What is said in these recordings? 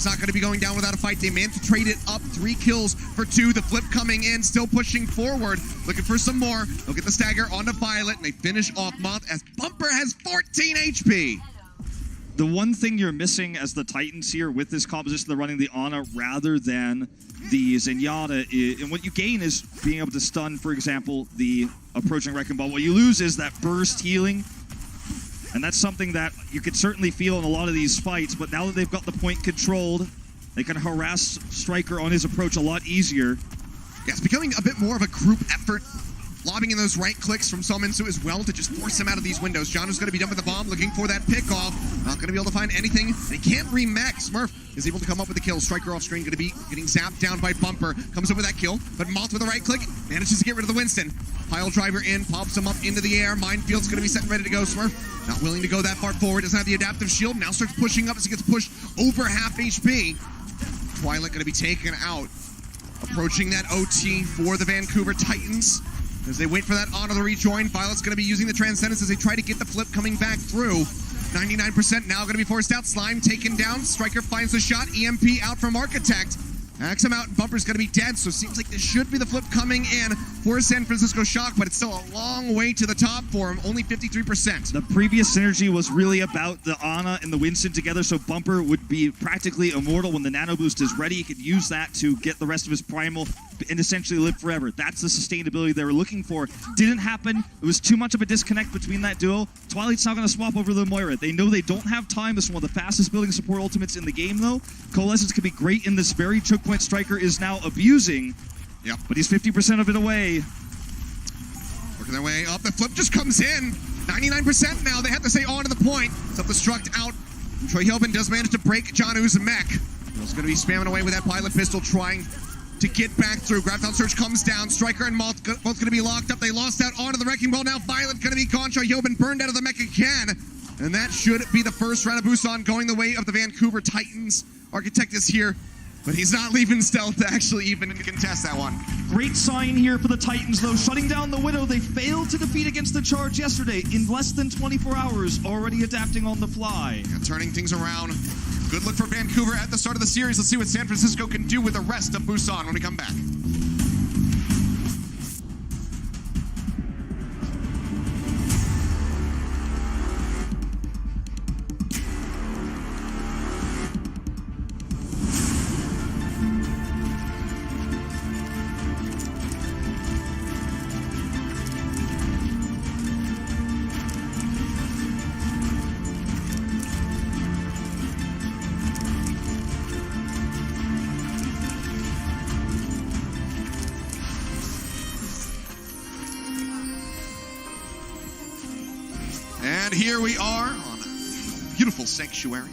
It's not going to be going down without a fight. They managed to trade it up. 3 kills for 2. The flip coming in, still pushing forward. Looking for some more. They'll get the stagger onto Violet, and they finish off Moth as Bumper has 14 HP. The one thing you're missing as the Titans here with this composition, they're running the Ana rather than the Zenyatta, and what you gain is being able to stun, for example, the approaching Wrecking Ball. What you lose is that burst healing, and that's something that you could certainly feel in a lot of these fights, but now that they've got the point controlled, they can harass Striker on his approach a lot easier. Yeah, it's becoming a bit more of a group effort. Lobbing in those right clicks from Sominsu as well to just force him out of these windows. Jono's going to be done with the bomb, looking for that pickoff. Not going to be able to find anything. They can't remech. Smurf is able to come up with the kill. Striker off screen, going to be getting zapped down by Bumper. Comes up with that kill, but Moth with the right click manages to get rid of the Winston. Pile driver in, pops him up into the air. Minefield's going to be set and ready to go. Smurf not willing to go that far forward. Doesn't have the adaptive shield. Now starts pushing up as he gets pushed over half HP. Twilight going to be taken out. Approaching that OT for the Vancouver Titans. As they wait for that Ana to rejoin, Violet's going to be using the Transcendence as they try to get the flip coming back through. 99% now going to be forced out. Slime taken down. Striker finds the shot. EMP out from Architect. Hacks him out, and Bumper's going to be dead, so it seems like this should be the flip coming in for San Francisco Shock, but it's still a long way to the top for him, only 53%. The previous synergy was really about the Ana and the Winston together, so Bumper would be practically immortal when the Nano Boost is ready. He could use that to get the rest of his Primal and essentially live forever. That's the sustainability they were looking for. Didn't happen. It was too much of a disconnect between that duo. Twilight's now going to swap over the Moira. They know they don't have time. This is one of the fastest building support ultimates in the game, though. Coalescence could be great in this very choke point Striker is now abusing. Yep. But he's 50% of it away. Working their way up. The flip just comes in. 99% now. They have to stay on to the point. Self-destruct out. And Troy Hilbin does manage to break Jonu's mech. He's going to be spamming away with that pilot pistol, trying to get back through. Graviton Surge comes down. Striker and Moth both going to be locked up. They lost out onto the Wrecking Ball. Now Violet going to be gone. Troy Hilbin burned out of the mech again. And that should be the first round of Busan going the way of the Vancouver Titans. Architect is here, but he's not leaving stealth to actually even contest that one. Great sign here for the Titans, though. Shutting down the Widow. They failed to defeat against the Charge yesterday. In less than 24 hours, already adapting on the fly. Yeah, turning things around. Good look for Vancouver at the start of the series. Let's see what San Francisco can do with the rest of Busan when we come back. And here we are on beautiful Sanctuary.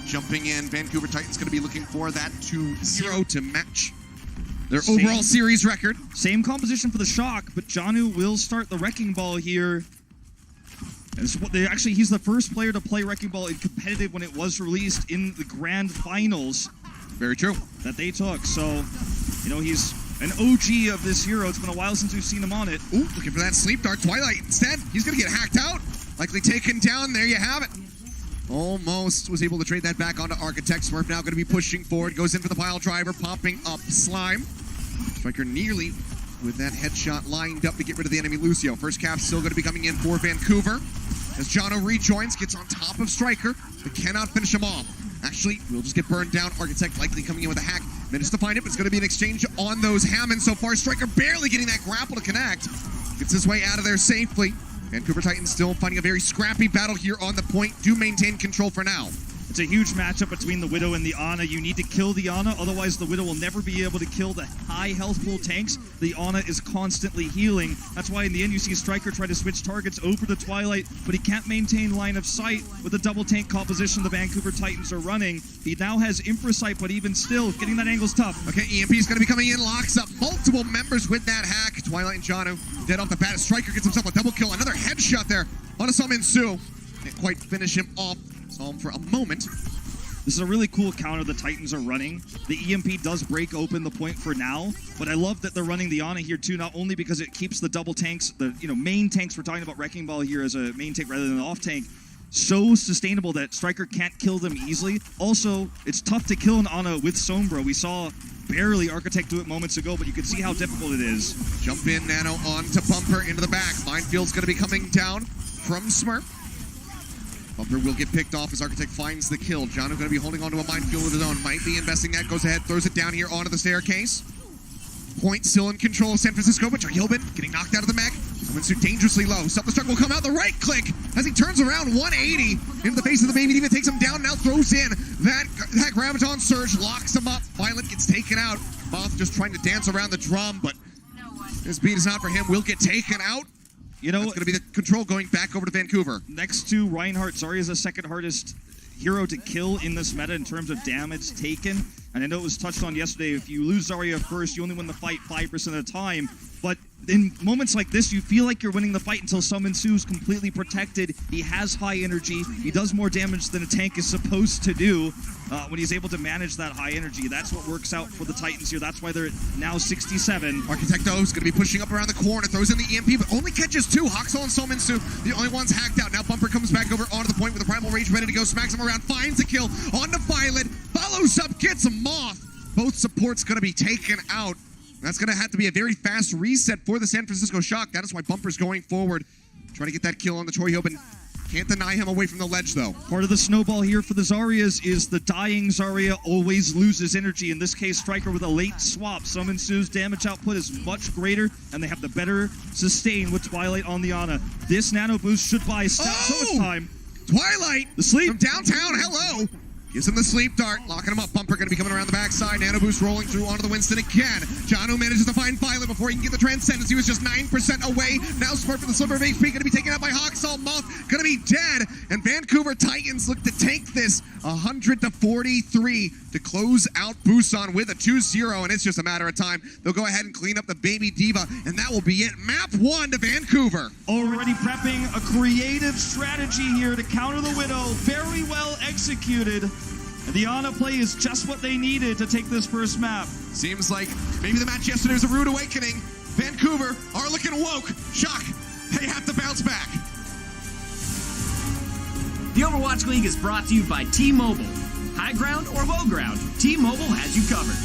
Jumping in, Vancouver Titans going to be looking for that 2-0 to match their overall series record. Same composition for the Shock, but Jonu will start the Wrecking Ball here. And he's the first player to play Wrecking Ball in competitive when it was released in the Grand Finals. Very true. That they took. So, you know, he's an OG of this hero. It's been a while since we've seen him on it. Ooh, looking for that Sleep Dart. Twilight instead. He's going to get hacked out. Likely taken down. There you have it. Almost was able to trade that back onto Architect. Smurf now going to be pushing forward. Goes in for the pile driver, popping up Slime. Striker nearly with that headshot lined up to get rid of the enemy Lucio. First cap still going to be coming in for Vancouver. As Jono rejoins, gets on top of Striker, but cannot finish him off. Actually, we'll just get burned down. Architect likely coming in with a hack. Managed to find it, but it's going to be an exchange on those Hammonds so far. Striker barely getting that grapple to connect. Gets his way out of there safely. Vancouver Titans still finding a very scrappy battle here on the point. Do maintain control for now. It's a huge matchup between the Widow and the Ana. You need to kill the Ana, otherwise the Widow will never be able to kill the high health pool tanks. The Ana is constantly healing. That's why in the end you see Striker try to switch targets over to Twilight, but he can't maintain line of sight with the double tank composition the Vancouver Titans are running. He now has Infrasight, but even still, getting that angle's tough. Okay, EMP is going to be coming in, locks up multiple members with that hack. Twilight and Jonu dead off the bat. Striker gets himself a double kill. Another headshot there on a Sominsu. Can't quite finish him off. Saw him for a moment. This is a really cool counter the Titans are running. The EMP does break open the point for now, but I love that they're running the Ana here too, not only because it keeps the double tanks, the main tanks, we're talking about Wrecking Ball here as a main tank rather than an off tank, so sustainable that Striker can't kill them easily. Also, it's tough to kill an Ana with Sombra. We saw barely Architect do it moments ago, but you can see how difficult it is. Jump in, Nano onto Bumper into the back. Minefield's going to be coming down from Smurf. Bumper will get picked off as Architect finds the kill. Jono going to be holding onto a minefield of his own. Might be investing that. Goes ahead, throws it down here onto the staircase. Point still in control of San Francisco, but Jarhilbin getting knocked out of the mech. Sominsu dangerously low. Self-destruct will come out. The right click as he turns around 180 into the face of the baby. Diva takes him down, now throws in that Graviton Surge, locks him up. Violet gets taken out. Moth just trying to dance around the drum, but this beat is not for him. Will get taken out. You know, that's going to be the control going back over to Vancouver. Next to Reinhardt, Zarya is the second hardest hero to kill in this meta in terms of damage taken. And I know it was touched on yesterday, if you lose Zarya first, you only win the fight 5% of the time. But in moments like this, you feel like you're winning the fight until Sominsu's completely protected. He has high energy. He does more damage than a tank is supposed to do when he's able to manage that high energy. That's what works out for the Titans here. That's why they're now 67. Architecto is going to be pushing up around the corner, throws in the EMP, but only catches two. Haksal and Sominsu, the only ones hacked out. Now Bumper comes back over onto the point with the Primal Rage ready to go, smacks him around, finds a kill onto Violet, follows up, gets a Moth. Both supports going to be taken out. That's going to have to be a very fast reset for the San Francisco Shock. That is why Bumper's going forward. Try to get that kill on the Jarhilbin. Can't deny him away from the ledge, though. Part of the snowball here for the Zaryas is the dying Zarya always loses energy. In this case, Striker with a late swap. Sominsu's damage output is much greater, and they have the better sustain with Twilight on the Ana. This nano boost should buy so much time. Twilight! The sleep! From downtown, hello! Gives him the sleep dart, locking him up. Bumper going to be coming around the backside. Nano boost rolling through onto the Winston again. Jono manages to find Violet before he can get the Transcendence. He was just 9% away. Now Smart for the Sliver of HP, going to be taken out by Haksal. Moth going to be dead. And Vancouver Titans look to take this 100-43 to close out Busan with a 2-0. And it's just a matter of time. They'll go ahead and clean up the baby Diva. And that will be it. Map 1 to Vancouver. Already prepping a creative strategy here to counter the Widow. Very well executed. And the Ana play is just what they needed to take this first map. Seems like maybe the match yesterday was a rude awakening. Vancouver are looking woke. Shock, they have to bounce back. The Overwatch League is brought to you by T-Mobile. High ground or low ground, T-Mobile has you covered.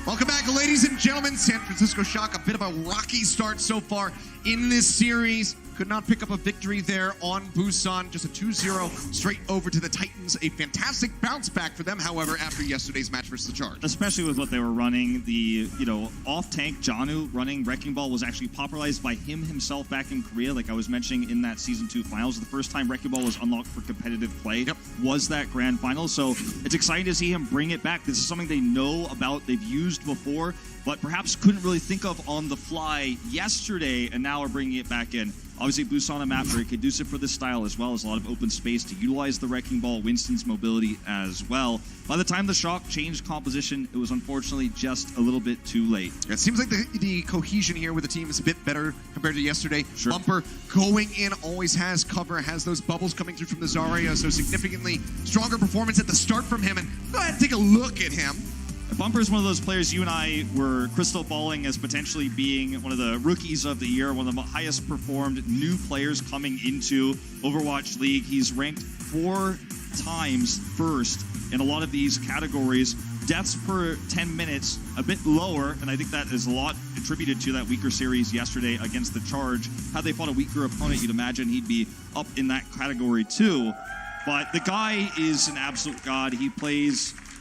Welcome back, ladies and gentlemen. San Francisco Shock, a bit of a rocky start so far in this series. Could not pick up a victory there on Busan. Just a 2-0 straight over to the Titans. A fantastic bounce back for them, however, after yesterday's match versus the Charge. Especially with what they were running. The, off-tank Janu running Wrecking Ball was actually popularized by him himself back in Korea. Like I was mentioning in that Season 2 finals, the first time Wrecking Ball was unlocked for competitive play was that grand final. So it's exciting to see him bring it back. This is something they know about, they've used before, but perhaps couldn't really think of on the fly yesterday, and now are bringing it back in. Obviously, boosts on a map very conducive for this style, as well as a lot of open space to utilize the Wrecking Ball, Winston's mobility as well. By the time the Shock changed composition, it was unfortunately just a little bit too late. It seems like the cohesion here with the team is a bit better compared to yesterday. Sure. Bumper going in, always has cover, has those bubbles coming through from the Zarya, so significantly stronger performance at the start from him. And go ahead and take a look at him. Bumper is one of those players you and I were crystal balling as potentially being one of the rookies of the year, one of the highest performed new players coming into Overwatch League. He's ranked 4 times first in a lot of these categories. Deaths per 10 minutes, a bit lower, and I think that is a lot attributed to that weaker series yesterday against the Charge. Had they fought a weaker opponent, you'd imagine he'd be up in that category too. But the guy is an absolute god.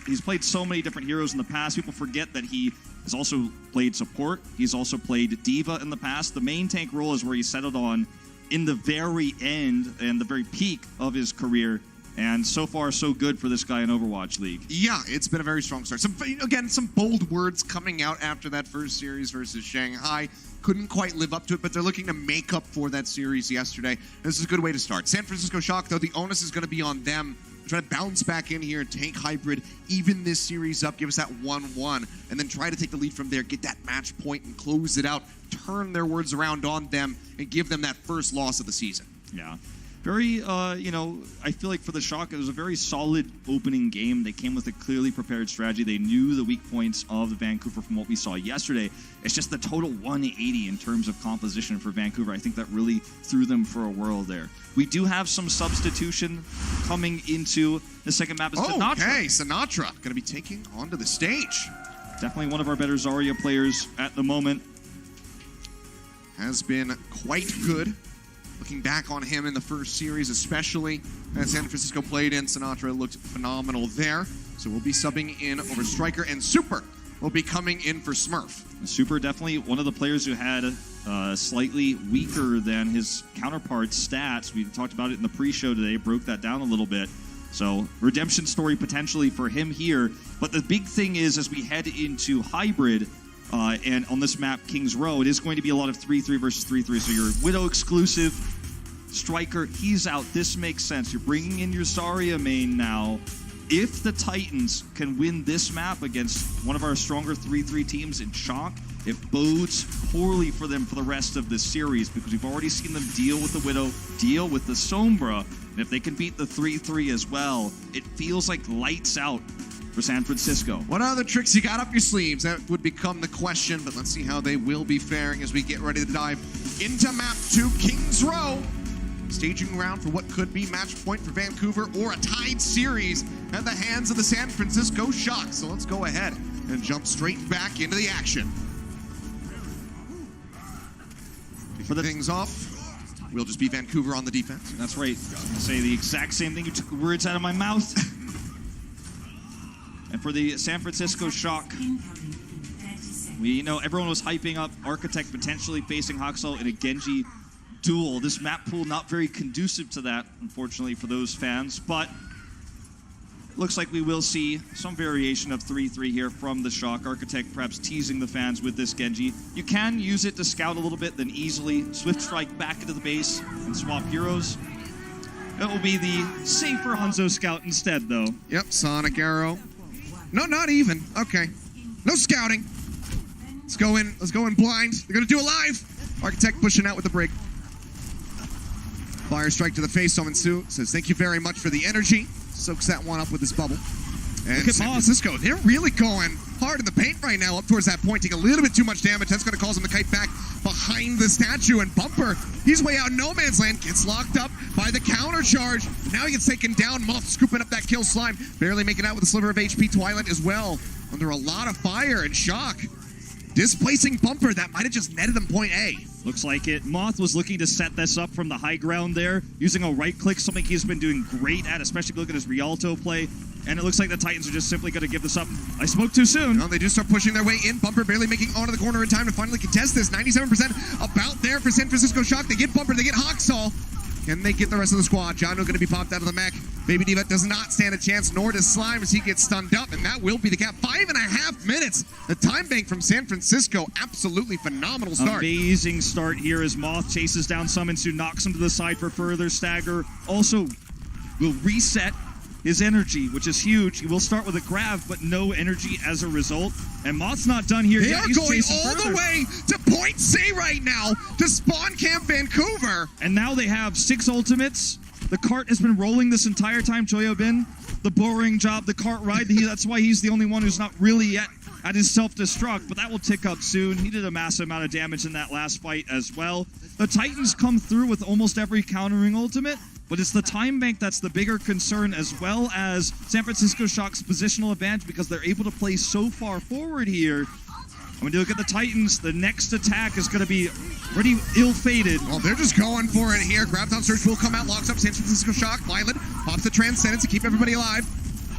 He's played so many different heroes in the past. People forget that he has also played support. He's also played Diva in the past. The main tank role is where he settled on in the very end and the very peak of his career. And so far, so good for this guy in Overwatch League. Yeah, it's been a very strong start. Some bold words coming out after that first series versus Shanghai. Couldn't quite live up to it, but they're looking to make up for that series yesterday. This is a good way to start. San Francisco Shock, though, the onus is going to be on them. Try to bounce back in here and tank hybrid, even this series up, give us that 1-1, and then try to take the lead from there, get that match point and close it out, turn their words around on them, and give them that first loss of the season. Yeah. Very, I feel like for the Shock, it was a very solid opening game. They came with a clearly prepared strategy. They knew the weak points of the Vancouver from what we saw yesterday. It's just the total 180 in terms of composition for Vancouver. I think that really threw them for a whirl there. We do have some substitution coming into the second map. Sinatra. Okay, Sinatra going to be taking onto the stage. Definitely one of our better Zarya players at the moment. Has been quite good. Looking back on him in the first series, especially as San Francisco played in, Sinatra looked phenomenal there. So we'll be subbing in over Striker, and Super will be coming in for Smurf. Super definitely one of the players who had slightly weaker than his counterpart's stats. We talked about it in the pre-show today, broke that down a little bit. So redemption story potentially for him here. But the big thing is, as we head into hybrid, and on this map, Kings Row, it is going to be a lot of 3-3 versus 3-3. So your Widow exclusive, Striker, he's out. This makes sense. You're bringing in your Zarya main now. If the Titans can win this map against one of our stronger 3-3 teams in Shock, it bodes poorly for them for the rest of this series, because we've already seen them deal with the Widow, deal with the Sombra, and if they can beat the 3-3 as well, it feels like lights out for San Francisco. What other tricks you got up your sleeves? That would become the question, but let's see how they will be faring as we get ready to dive into map 2, Kings Row. Staging ground for what could be match point for Vancouver or a tied series at the hands of the San Francisco Shock. So let's go ahead and jump straight back into the action. For the things off, we'll just be Vancouver on the defense. That's right. I was going to say the exact same thing. You took the words out of my mouth. And for the San Francisco Shock, we know everyone was hyping up Architect potentially facing Haxel in a Genji duel. This map pool not very conducive to that, unfortunately, for those fans. But it looks like we will see some variation of 3-3 here from the Shock. Architect perhaps teasing the fans with this Genji. You can use it to scout a little bit, then easily Swift Strike back into the base and swap heroes. It will be the safer Hanzo Scout instead, though. Yep, Sonic Arrow. No, not even. Okay. No scouting. Let's go in blind. They're going to do it live. Architect pushing out with the break. Fire strike to the face. Sominsu says, thank you very much for the energy. Soaks that one up with his bubble. And San Francisco, they're really going hard in the paint right now, up towards that point, taking a little bit too much damage. That's going to cause him to kite back behind the statue. And Bumper, he's way out in no man's land, gets locked up by the counter charge. Now he gets taken down. Moth scooping up that kill slime, barely making out with a sliver of HP. Twilight as well, under a lot of fire and Shock. Displacing Bumper, that might have just netted him point A. Looks like it. Moth was looking to set this up from the high ground there, using a right click, something he's been doing great at, especially look at his Rialto play. And it looks like the Titans are just simply going to give this up. I spoke too soon. No, they do start pushing their way in. Bumper barely making onto the corner in time to finally contest this. 97% about there for San Francisco Shock. They get Bumper, they get Haxal. Can they get the rest of the squad? Jono going to be popped out of the mech. Baby Diva does not stand a chance, nor does Slime as he gets stunned up, and that will be the cap. 5.5 minutes. The time bank from San Francisco, absolutely phenomenal start. Amazing start here as Moth chases down Summonsoo, knocks him to the side for further stagger. Also, will reset his energy, which is huge. He will start with a grab, but no energy as a result. And Moth's not done here They yet. are He's going chasing all further. the way to Point C right now to spawn camp Vancouver. And now they have 6 ultimates. The cart has been rolling this entire time, Choyobin. The boring job, the cart ride. That's why he's the only one who's not really yet at his self-destruct, but that will tick up soon. He did a massive amount of damage in that last fight as well. The Titans come through with almost every countering ultimate, but it's the time bank that's the bigger concern, as well as San Francisco Shock's positional advantage because they're able to play so far forward here. When you look at the Titans, the next attack is going to be pretty ill-fated. Well, they're just going for it here. Graviton Surge will come out, locks up San Francisco Shock. Violet pops the Transcendence to keep everybody alive.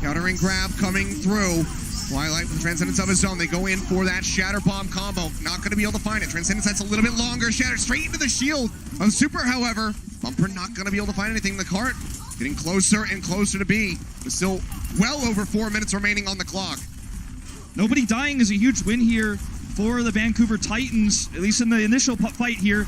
Countering grab coming through. Twilight with the Transcendence of his own. They go in for that Shatter Bomb combo. Not going to be able to find it. Transcendence that's a little bit longer. Shatter straight into the shield of Super, however. Bumper not going to be able to find anything. The cart getting closer and closer to B. But still well over 4 minutes remaining on the clock. Nobody dying is a huge win here for the Vancouver Titans, at least in the initial fight here.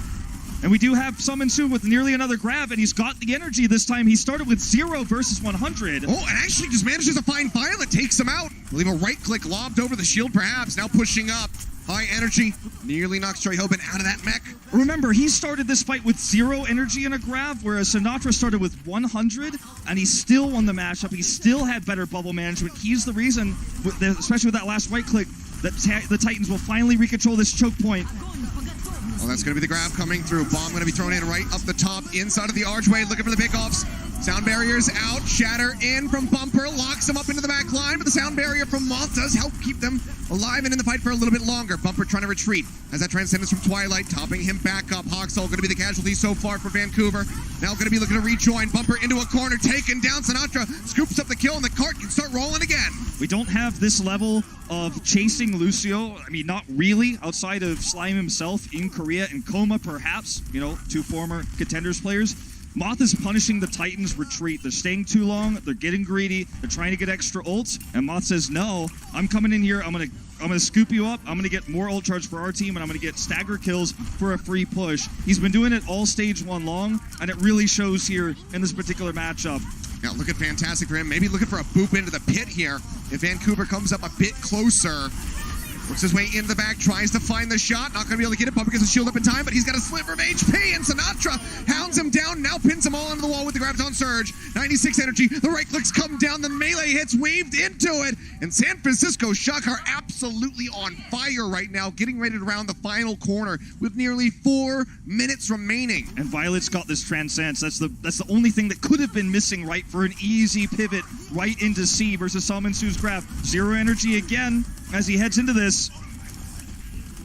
And we do have Summonsoo with nearly another grab, and he's got the energy this time. He started with 0 versus 100. Oh, and actually just manages to find Violet, takes him out. I believe a right-click lobbed over the shield, perhaps. Now pushing up. High energy. Nearly knocks Choyobin out of that mech. Remember, he started this fight with 0 energy and a grab, whereas Sinatra started with 100, and he still won the matchup. He still had better bubble management. He's the reason, especially with that last right-click, that the Titans will finally recontrol this choke point. Well, that's going to be the grab coming through. Bomb going to be thrown in right up the top, inside of the archway, looking for the pickoffs. Sound barriers out. Shatter in from Bumper, locks him up into the back line, but the sound barrier from Moth does help keep them alive and in the fight for a little bit longer. Bumper trying to retreat as that Transcendence from Twilight, topping him back up. Hawksall going to be the casualty so far for Vancouver. Now going to be looking to rejoin. Bumper into a corner, taken down. Sinatra scoops up the kill, and the cart can start rolling again. We don't have this level of chasing Lucio. I mean, not really, outside of Slime himself in Korea and Coma, perhaps. You know, 2 former Contenders players. Moth is punishing the Titans' retreat. They're staying too long. They're getting greedy. They're trying to get extra ults. And Moth says, no, I'm coming in here. I'm gonna scoop you up. I'm gonna get more ult charge for our team, and I'm gonna get stagger kills for a free push. He's been doing it all stage 1 long, and it really shows here in this particular matchup. Now looking fantastic for him. Maybe looking for a boop into the pit here. If Vancouver comes up a bit closer. Works his way into the back, tries to find the shot. Not going to be able to get it. Bumper gets a shield up in time, but he's got a sliver of HP, and Sinatra hounds him down, now pins them all onto the wall with the Graviton Surge. 96 energy. The right clicks come down, the melee hits weaved into it, and San Francisco Shock are absolutely on fire right now, getting ready to round the final corner with nearly 4 minutes remaining. And Violet's got this Transcendence. That's the only thing that could have been missing, right, for an easy pivot right into C versus Summonsoo's grab. 0 energy again as he heads into this.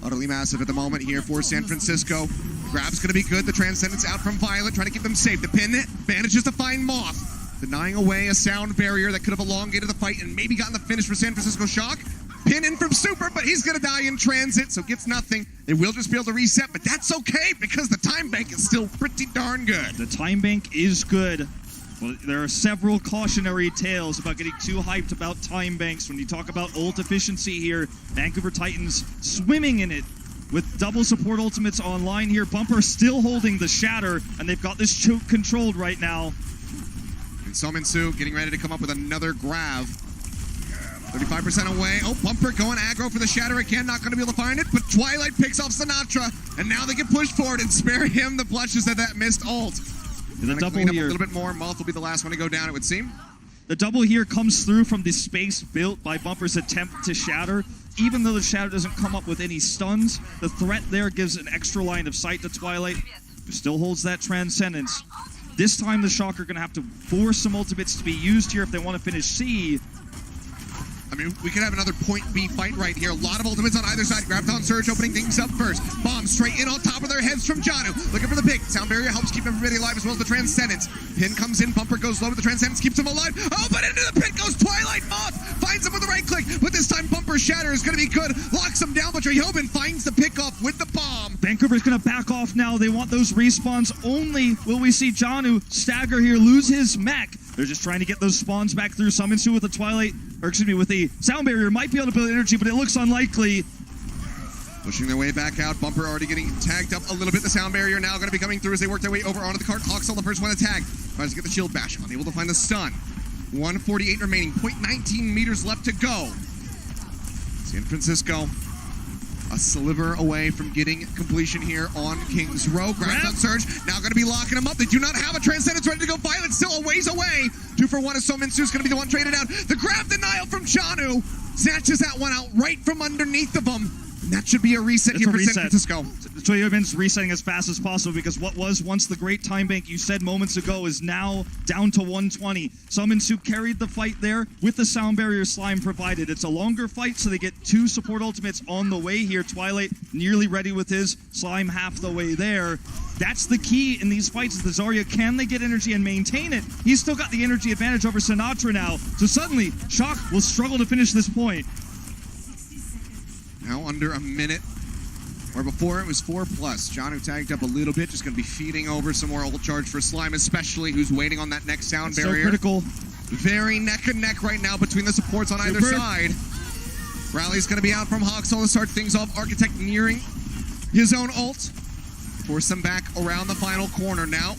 Utterly massive at the moment here for San Francisco. Grab's going to be good. The Transcendence out from Violet, trying to keep them safe. The pin manages to find Moth, denying away a sound barrier that could have elongated the fight and maybe gotten the finish for San Francisco Shock. Pin in from Super, but he's going to die in transit, so gets nothing. They will just be able to reset, but that's okay because the time bank is still pretty darn good. The time bank is good. Well, there are several cautionary tales about getting too hyped about time banks. When you talk about ult efficiency here, Vancouver Titans swimming in it with double support ultimates online here. Bumper still holding the Shatter, and they've got this choke controlled right now. And Summonsoo getting ready to come up with another grab. 35% away. Oh, Bumper going aggro for the Shatter again. Not going to be able to find it, but Twilight picks off Sinatra, and now they can push forward and spare him the blushes of that missed ult. The double here. A little bit more. Moth will be the last one to go down, it would seem. The double here comes through from the space built by Bumper's attempt to Shatter. Even though the Shatter doesn't come up with any stuns, the threat there gives an extra line of sight to Twilight, who still holds that Transcendence. This time the Shock are going to have to force some ultimates to be used here if they want to finish C. I mean, we could have another point B fight right here. A lot of ultimates on either side. Graviton Surge opening things up first. Bomb straight in on top of their heads from Janu. Looking for the pick. Sound Barrier helps keep everybody alive as well as the Transcendence. Pin comes in. Bumper goes low with the Transcendence. Keeps him alive. Oh, but into the pit goes Twilight. Moth finds him with the right click. But this time Bumper Shatter is going to be good. Locks him down, but Treyhoven finds the pick off with the bomb. Vancouver's going to back off now. They want those respawns. Only will we see Janu stagger here, lose his mech. They're just trying to get those spawns back through. Summonsue with the Twilight, or excuse me, with the Sound Barrier might be able to build energy, but it looks unlikely. Pushing their way back out. Bumper already getting tagged up a little bit. The Sound Barrier now going to be coming through as they work their way over onto the cart. Hawks on the first one to tag. Tries to get the shield bash. Unable to find the stun. 148 remaining. 0.19 meters left to go. San Francisco a sliver away from getting completion here on King's Row. Graviton Surge now going to be locking them up. They do not have a Transcendence ready to go. Violet's still a ways away. 2 for 1 as Sominsu's going to be the one traded out. The grab denial from Janu snatches that one out right from underneath of him. And that should be a reset here for San Francisco. Treyhoven's resetting as fast as possible because what was once the great time bank you said moments ago is now down to 120. Summonsue carried the fight there with the Sound Barrier slime provided. It's a longer fight, so they get 2 support ultimates on the way here. Twilight nearly ready with his slime half the way there. That's the key in these fights is the Zarya. Can they get energy and maintain it? He's still got the energy advantage over Sinatra now. So suddenly, Shock will struggle to finish this point. Now under a minute, where before it was 4+. Janu tagged up a little bit, just going to be feeding over some more ult charge for Slime, especially who's waiting on that next Sound Barrier. So critical. Very neck and neck right now between the supports on either side. Rally's going to be out from Hawksall to start things off. Architect nearing his own ult. Force them back around the final corner now.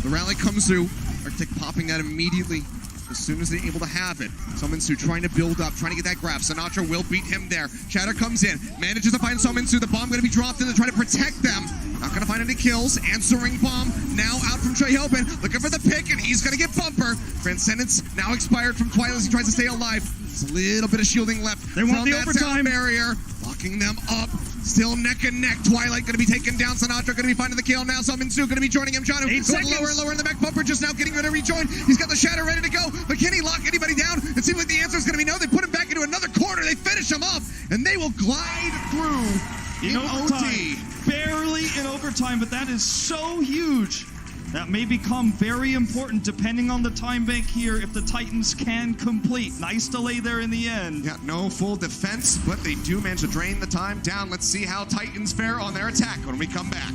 The rally comes through. Architect popping that immediately as soon as they're able to have it. Summonsue trying to build up, trying to get that grab. Sinatra will beat him there. Shatter comes in, manages to find Summonsue. The bomb going to be dropped in to try to protect them. Not going to find any kills. Answering bomb now out from Treyhoven. Looking for the pick, and he's going to get Bumper. Transcendence now expired from Twilight as he tries to stay alive. There's a little bit of shielding left. They want the that overtime Sound Barrier. Locking them up. Still neck and neck. Twilight going to be taken down. Sinatra going to be finding the kill now. Summonsue going to be joining him. Janu going lower and lower in the back. Bumper just now getting ready to rejoin. He's got the Shatter ready to go. But can he lock anybody down? It seems like the answer is going to be no. They put him back into another corner. They finish him up. And they will glide through in OT. Barely in overtime, but that is so huge. That may become very important depending on the time bank here if the Titans can complete. Nice delay there in the end. Yeah, no full defense, but they do manage to drain the time down. Let's see how Titans fare on their attack when we come back.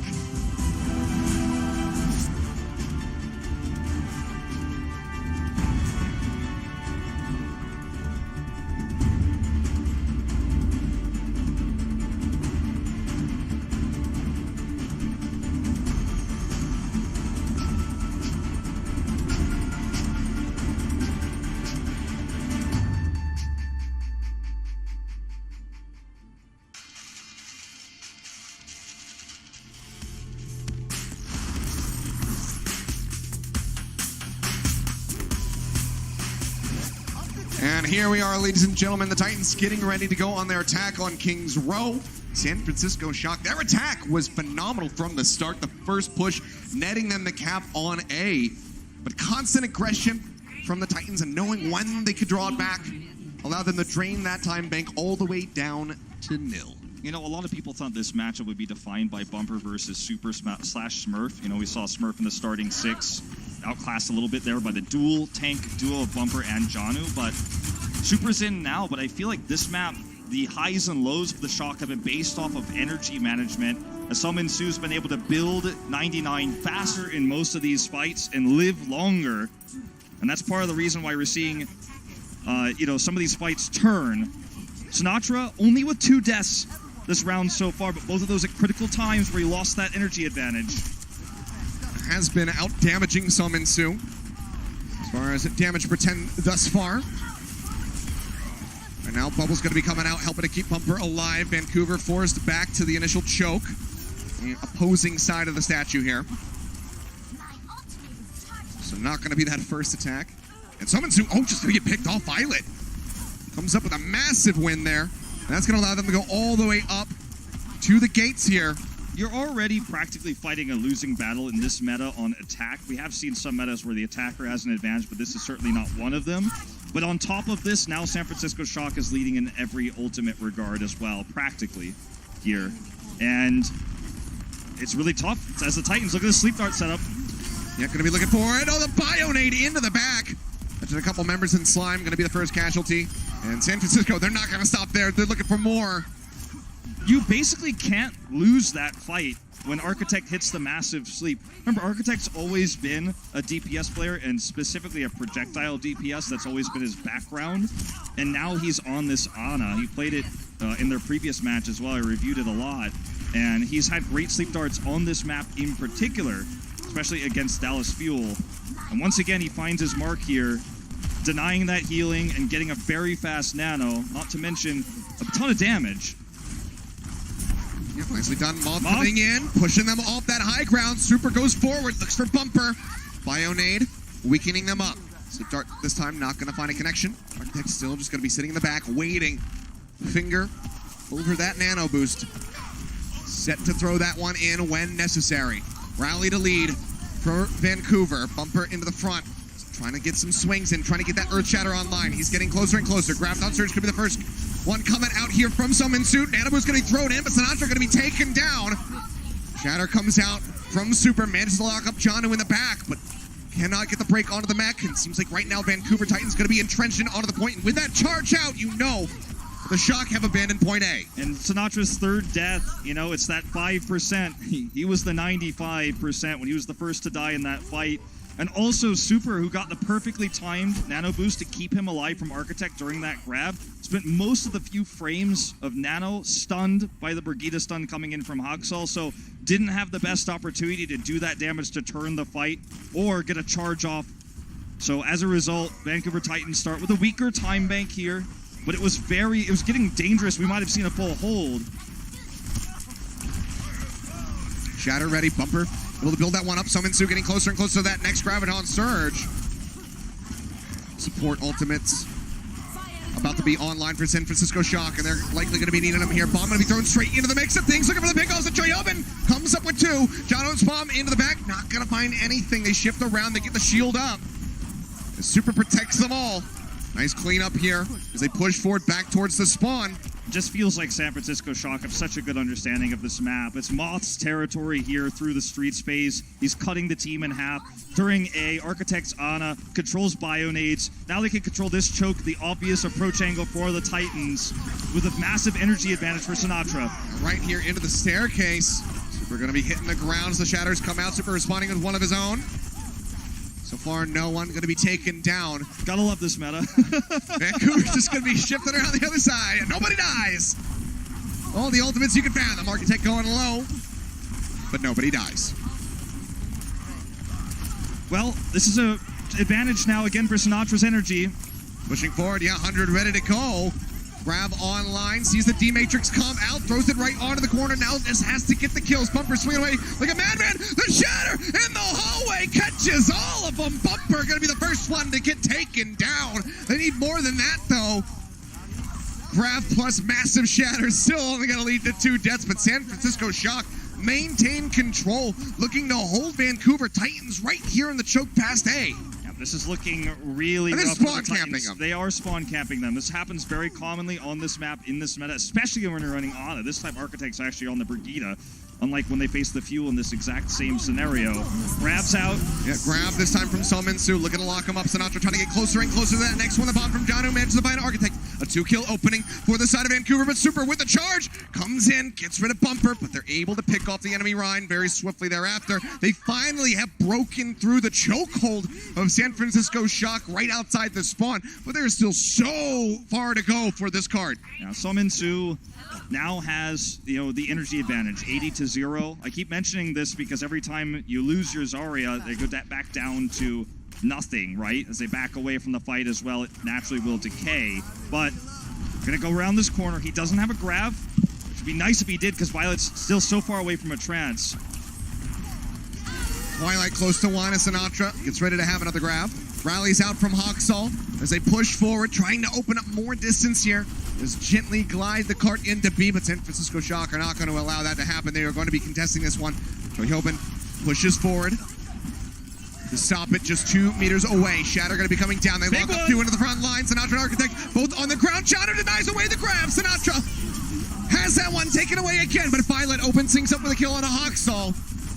And here we are, ladies and gentlemen, the Titans getting ready to go on their attack on King's Row. San Francisco Shock. Their attack was phenomenal from the start. The first push netting them the cap on A. But constant aggression from the Titans and knowing when they could draw it back allowed them to drain that time bank all the way down to 0. You know, a lot of people thought this matchup would be defined by Bumper versus Super / Smurf. You know, we saw Smurf in the starting 6, outclassed a little bit there by the tank duo of Bumper and Janu, but Super's in now. But I feel like this map, the highs and lows of the Shock have been based off of energy management, as Summonsue been able to build 99 faster in most of these fights and live longer. And that's part of the reason why we're seeing, some of these fights turn. Sinatra only with 2 deaths this round so far, but both of those at critical times where he lost that energy advantage. Has been out damaging Summonsue as far as damage pretend thus far. And now Bubble's going to be coming out, helping to keep Bumper alive. Vancouver forced back to the initial choke. The opposing side of the statue here. So not going to be that first attack. And Summonsue, just going to get picked off. Violet comes up with a massive win there. And that's going to allow them to go all the way up to the gates here. You're already practically fighting a losing battle in this meta on attack. We have seen some metas where the attacker has an advantage, but this is certainly not one of them. But on top of this, now San Francisco Shock is leading in every ultimate regard as well, practically, here. And it's really tough as the Titans look at the sleep dart setup. Yeah, going to be looking for it. Oh, the Bionade into the back. That's a couple members in Slime, going to be the first casualty. And San Francisco, they're not going to stop there. They're looking for more. You basically can't lose that fight when Architect hits the massive sleep. Remember, Architect's always been a DPS player, and specifically a projectile DPS. That's always been his background. And now he's on this Ana. He played it in their previous match as well. I reviewed it a lot. And he's had great sleep darts on this map in particular, especially against Dallas Fuel. And once again, he finds his mark here, denying that healing and getting a very fast nano, not to mention a ton of damage. Yeah, nicely done. Moth coming in, pushing them off that high ground. Super goes forward, looks for Bumper. Bionade weakening them up. Sleep Dart this time not going to find a connection. Architect still just going to be sitting in the back, waiting. Finger over that nano boost. Set to throw that one in when necessary. Rally to lead for Vancouver. Bumper into the front. Trying to get some swings in, trying to get that Earth Shatter online. He's getting closer and closer. Grabbed on Surge could be the first one coming out here from Summon Suit. Nanobo's going to be thrown in, but Sinatra going to be taken down. Shatter comes out from Super, manages to lock up Janu in the back, but cannot get the break onto the mech. And it seems like right now Vancouver Titans going to be entrenched in onto the point. And with that charge out, you know the Shock have abandoned point A. And Sinatra's third death, you know, it's that 5%. He was the 95% when he was the first to die in that fight. And also Super, who got the perfectly timed nano boost to keep him alive from Architect during that grab, spent most of the few frames of nano stunned by the Brigida stun coming in from Hogsall, so didn't have the best opportunity to do that damage to turn the fight or get a charge off. So as a result, Vancouver Titans start with a weaker time bank here, but it was getting dangerous. We might have seen a full hold. Shatter ready, Bumper able to build that one up. Summon Su getting closer and closer to that next Graviton Surge. Support ultimates about to be online for San Francisco Shock, and they're likely going to be needing them here. Bomb going to be thrown straight into the mix of things. Looking for the pickoffs. Choyobin comes up with two. Jono's bomb into the back. Not going to find anything. They shift around. They get the shield up. The Super protects them all. Nice cleanup here as they push forward back towards the spawn. Just feels like San Francisco Shock have such a good understanding of this map. It's Moth's territory here through the streets phase. He's cutting the team in half. During A, Architect's Ana controls Bionades. Now they can control this choke, the obvious approach angle for the Titans, with a massive energy advantage for Sinatra. Right here into the staircase. Super going to be hitting the ground as the Shatters come out. Super responding with one of his own. So far, no one going to be taken down. Gotta love this meta. Vancouver's just going to be shifted around the other side, and nobody dies. All the ultimates you can fathom. Architect going low, but nobody dies. Well, this is an advantage now again for Sinatra's energy. Pushing forward, yeah, 100 ready to go. Grab online, sees the D-Matrix come out, throws it right onto the corner. Now just has to get the kills. Bumper swinging away like a madman. The Shatter in the hallway catches all of them. Bumper going to be the first one to get taken down. They need more than that, though. Grab plus massive Shatter still only going to lead to 2 deaths, but San Francisco Shock maintain control, looking to hold Vancouver Titans right here in the choke past A. This is looking really rough. Spawn camping them. They are spawn camping them. This happens very commonly on this map, in this meta, especially when you're running Ana. This time Architect's actually on the Brigida, unlike when they face the Fuel in this exact same scenario. Grabs out. Yeah, grab this time from Summon Su, looking to lock him up. Sinatra trying to get closer and closer to that next one. The bomb from Janu manages to find Architect. A 2-kill opening for the side of Vancouver, but Super with the charge comes in, gets rid of Bumper, but they're able to pick off the enemy Rhine very swiftly thereafter. They finally have broken through the chokehold of San Francisco Shock right outside the spawn, but there's still so far to go for this card. Now, Summon Su now has, the energy advantage, 80-0. I keep mentioning this because every time you lose your Zarya, they go back down to nothing, right? As they back away from the fight as well, it naturally will decay. But gonna go around this corner. He doesn't have a grab. It'd be nice if he did, because Violet's still so far away from a trance. Twilight close to one as Sinatra gets ready to have another grab. Rallies out from Hogsall as they push forward, trying to open up more distance here. Just gently glide the cart into B, but San Francisco Shock are not going to allow that to happen. They are going to be contesting this one. Choyobin pushes forward. to stop it just 2 meters away. Shatter going to be coming down. They Big lock up one. 2 into the front line. Sinatra and Architect both on the ground. Shatter denies away the grab. Sinatra has that one taken away again, but Violet opens things up with a kill on a Hawkstall.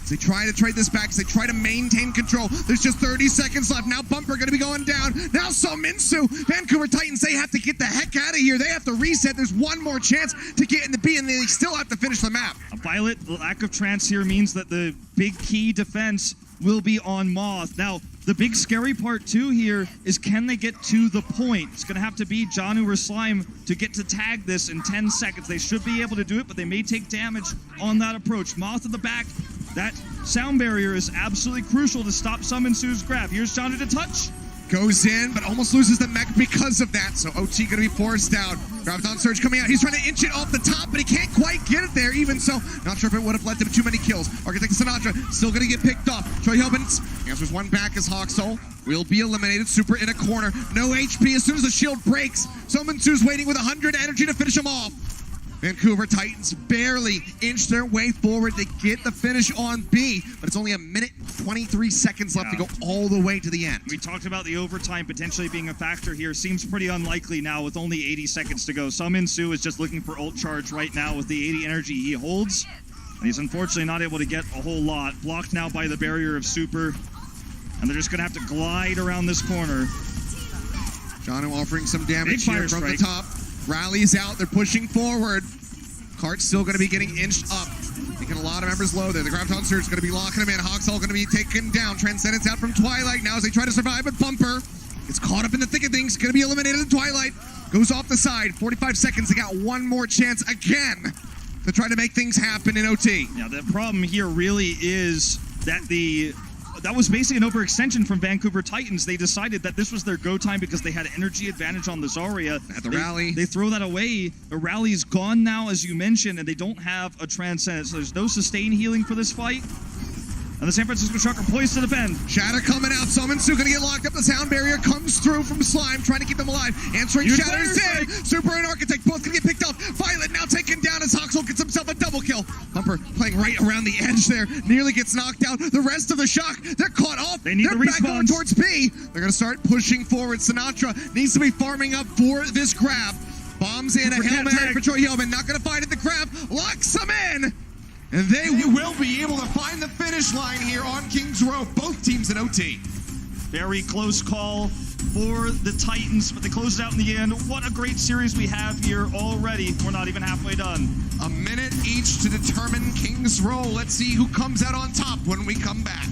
They try to trade this back as they try to maintain control. There's just 30 seconds left. Now Bumper going to be going down. Now Minsu. Vancouver Titans, they have to get the heck out of here. They have to reset. There's one more chance to get in the B, and they still have to finish the map. A Violet lack of trance here means that the big key defense will be on Moth. Now, the big scary part too here is, can they get to the point? It's going to have to be Janu or Slime to get to tag this in 10 seconds. They should be able to do it, but they may take damage on that approach. Moth in the back. That sound barrier is absolutely crucial to stop Minsu's grab. Here's Janu to touch. Goes in, but almost loses the mech because of that. So OT going to be forced out. Graviton Surge coming out. He's trying to inch it off the top, but he can't quite get it there. Even so, not sure if it would have led to too many kills. Architect Sinatra still going to get picked off. Troy Hobins answers one back as Hawksoul will be eliminated. Super in a corner. No HP as soon as the shield breaks. Minsu's waiting with 100 energy to finish him off. Vancouver Titans barely inch their way forward to get the finish on B, but it's only 1 minute 23 seconds left to go all the way to the end. We talked about the overtime potentially being a factor here. Seems pretty unlikely now with only 80 seconds to go. Minsu is just looking for ult charge right now with the 80 energy he holds. And he's unfortunately not able to get a whole lot. Blocked now by the barrier of Super. And they're just going to have to glide around this corner. Janu offering some damage Big here fire from strike. the top. Rallies out, they're pushing forward. Cart's still going to be getting inched up. Making a lot of members low there. The Graviton Surge is going to be locking him in. Hawkstall going to be taken down. Transcendence out from Twilight now as they try to survive, but Bumper gets caught up in the thick of things. Going to be eliminated in Twilight. Goes off the side. 45 seconds. They got one more chance again to try to make things happen in OT. Yeah, the problem here really is that that was basically an overextension from Vancouver Titans. They decided that this was their go time because they had energy advantage on the Zarya. At the rally. They throw that away. The rally's gone now, as you mentioned, and they don't have a Transcendence. So there's no sustain healing for this fight. And the San Francisco Shocker poised to defend. Shatter coming out. Minsu going to get locked up. The sound barrier comes through from Slime, trying to keep them alive. Answering Huge Shatter's player in. Super and Architect both going to get picked off. Violet now taken down as Hawksoul gets himself a double kill. Bumper playing right around the edge there. Nearly gets knocked out. The rest of the Shock, they're caught off. They need they're the back going respawns. towards B. They're going to start pushing forward. Sinatra needs to be farming up for this grab. Bombs in a Hail Mary for Troy Yeoman. Not going to find it. The grab locks him in. And they will be able to find the finish line here on Kings Row. Both teams in OT. Very close call for the Titans, but they closed it out in the end. What a great series we have here already. We're not even halfway done. A minute each to determine Kings Row. Let's see who comes out on top when we come back.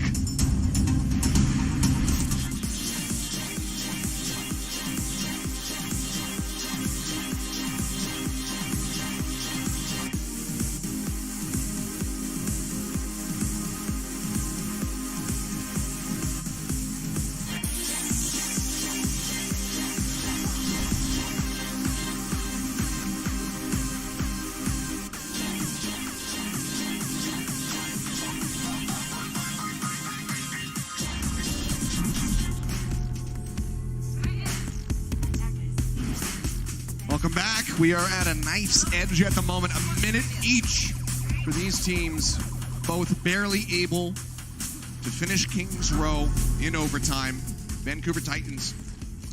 Welcome back. We are at a knife's edge at the moment. A minute each for these teams, both barely able to finish Kings Row in overtime. Vancouver Titans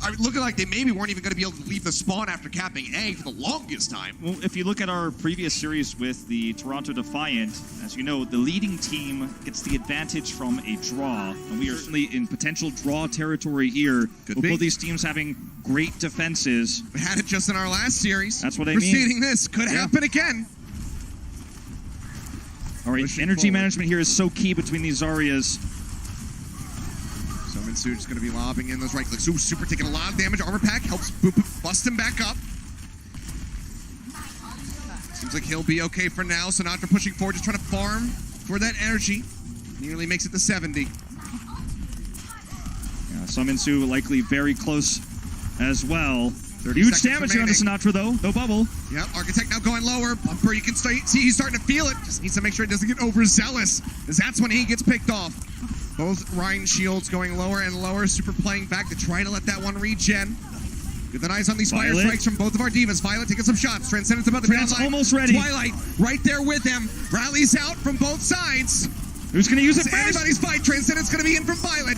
are looking like they maybe weren't even going to be able to leave the spawn after capping A for the longest time. Well, if you look at our previous series with the Toronto Defiant, as you know, the leading team gets the advantage from a draw. And we are certainly in potential draw territory here. Could with be. both these teams having great defenses. We had it just in our last series. That's what I mean. Preceding this could happen again. All right, Pushing energy forward. management here is so key between these Zaryas. Minsu just going to be lobbing in those right clicks. Ooh, Super taking a lot of damage. Armor pack helps bust him back up. Seems like he'll be okay for now. Sinatra pushing forward, just trying to farm for that energy. Nearly makes it to 70. Yeah, Minsu likely very close as well. 30 Huge seconds damage here on the remaining. Sinatra, though. No bubble. Yep, Architect now going lower. Bumper, you can see he's starting to feel it. Just needs to make sure he doesn't get overzealous, as that's when he gets picked off. Both Rhine shields going lower and lower. Super playing back to try to let that one regen. Get the eyes on these fire Violet. strikes from both of our divas. Violet taking some shots. Transcendence about the Trans down line. almost ready. Twilight right there with him. Rallies out from both sides. Who's going to use it It's first? anybody's fight. Transcendence going to be in from Violet.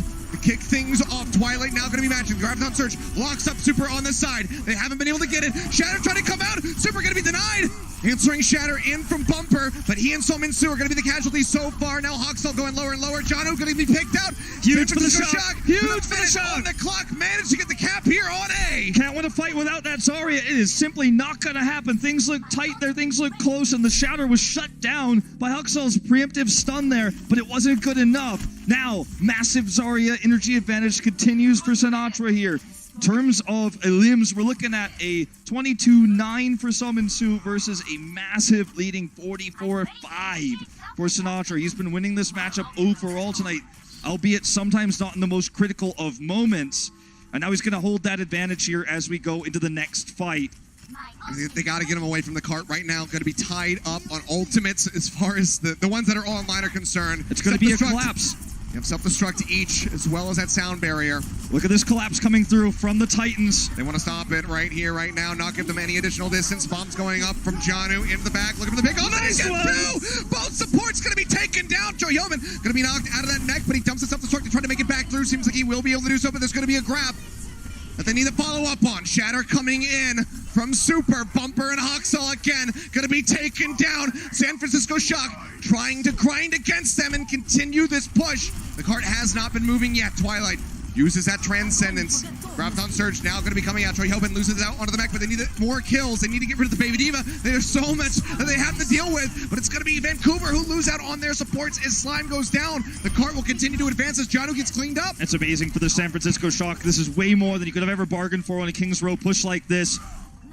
kick things off. Twilight now going to be matching. Graviton Surge locks up Super on the side. They haven't been able to get it. Shatter trying to come out. Super going to be denied. Answering Shatter in from Bumper, but he and Sominsu are going to be the casualties so far. Now Hawksall going lower and lower. Jono going to be picked out. Huge for the shock. Huge for the shock. On the clock, managed to get the cap here on A. Can't win a fight without that Zarya. It is simply not going to happen. Things look tight there. Things look close, and the Shatter was shut down by Hawksall's preemptive stun there, but it wasn't good enough. Now, massive Zarya energy advantage continues for Sinatra here. In terms of limbs, we're looking at a 22-9 for Sominsu versus a massive leading 44-5 for Sinatra. He's been winning this matchup overall tonight, albeit sometimes not in the most critical of moments. And now he's going to hold that advantage here as we go into the next fight. They got to get him away from the cart right now. Going to be tied up on ultimates as far as the ones that are online are concerned. It's going to be a collapse. You have self-destruct each, as well as that sound barrier. Look at this collapse coming through from the Titans. They want to stop it right here, right now, not give them any additional distance. Bombs going up from Janu into the back. Looking for the pick. Oh, nice one! Both supports going to be taken down. Joe Yeoman going to be knocked out of that neck, but he dumps the self-destruct to try to make it back through. Seems like he will be able to do so, but there's going to be a grab that they need to follow up on. Shatter coming in from Super. Bumper and Hawksall again going to be taken down. San Francisco Shock trying to grind against them and continue this push. The cart has not been moving yet. Twilight uses that Transcendence. Graviton Surge now going to be coming out. Troy Hobin loses out onto the mech, but they need more kills. They need to get rid of the Baby Diva. There's so much that they have to deal with, but it's going to be Vancouver who lose out on their supports as Slime goes down. The cart will continue to advance as Janu gets cleaned up. That's amazing for the San Francisco Shock. This is way more than you could have ever bargained for on a Kings Row push like this.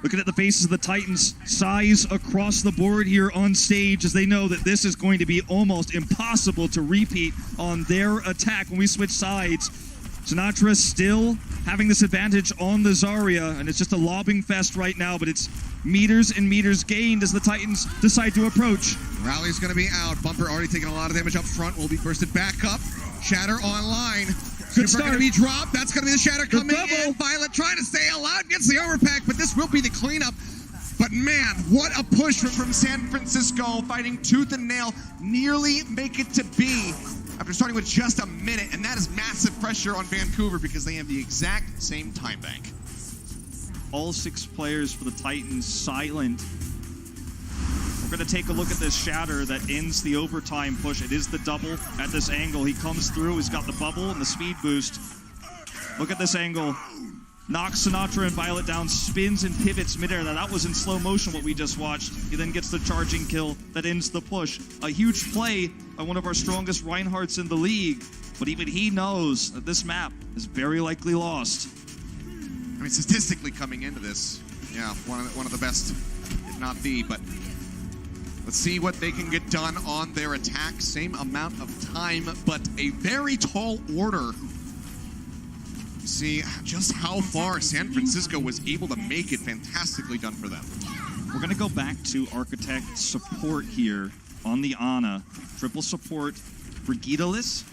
Looking at the faces of the Titans, size across the board here on stage as they know that this is going to be almost impossible to repeat on their attack when we switch sides. Sinatra still having this advantage on the Zarya, and it's just a lobbing fest right now, but it's meters and meters gained as the Titans decide to approach. Rally's going to be out. Bumper already taking a lot of damage up front. Will be bursted back up. Shatter online. Good Super start. going to be dropped. That's going to be the Shatter Good coming double. in. Violet trying to stay alive. Gets the overpack, but this will be the cleanup. But man, what a push from San Francisco, fighting tooth and nail. Nearly make it to B after starting with just a minute. And that is massive pressure on Vancouver because they have the exact same time bank. All 6 players for the Titans silent. We're going to take a look at this Shatter that ends the overtime push. It is the double at this angle. He comes through. He's got the bubble and the speed boost. Look at this angle. Knocks Sinatra and Violet down, spins and pivots midair. Now that was in slow motion what we just watched. He then gets the charging kill that ends the push. A huge play by one of our strongest Reinhardts in the league. But even he knows that this map is very likely lost. I mean, statistically coming into this, yeah, one of the best, if not the, but let's see what they can get done on their attack. Same amount of time, but a very tall order. You see just how far San Francisco was able to make it. Fantastically done for them. We're going to go back to Architect support here on the Ana. Triple support for Gidalis.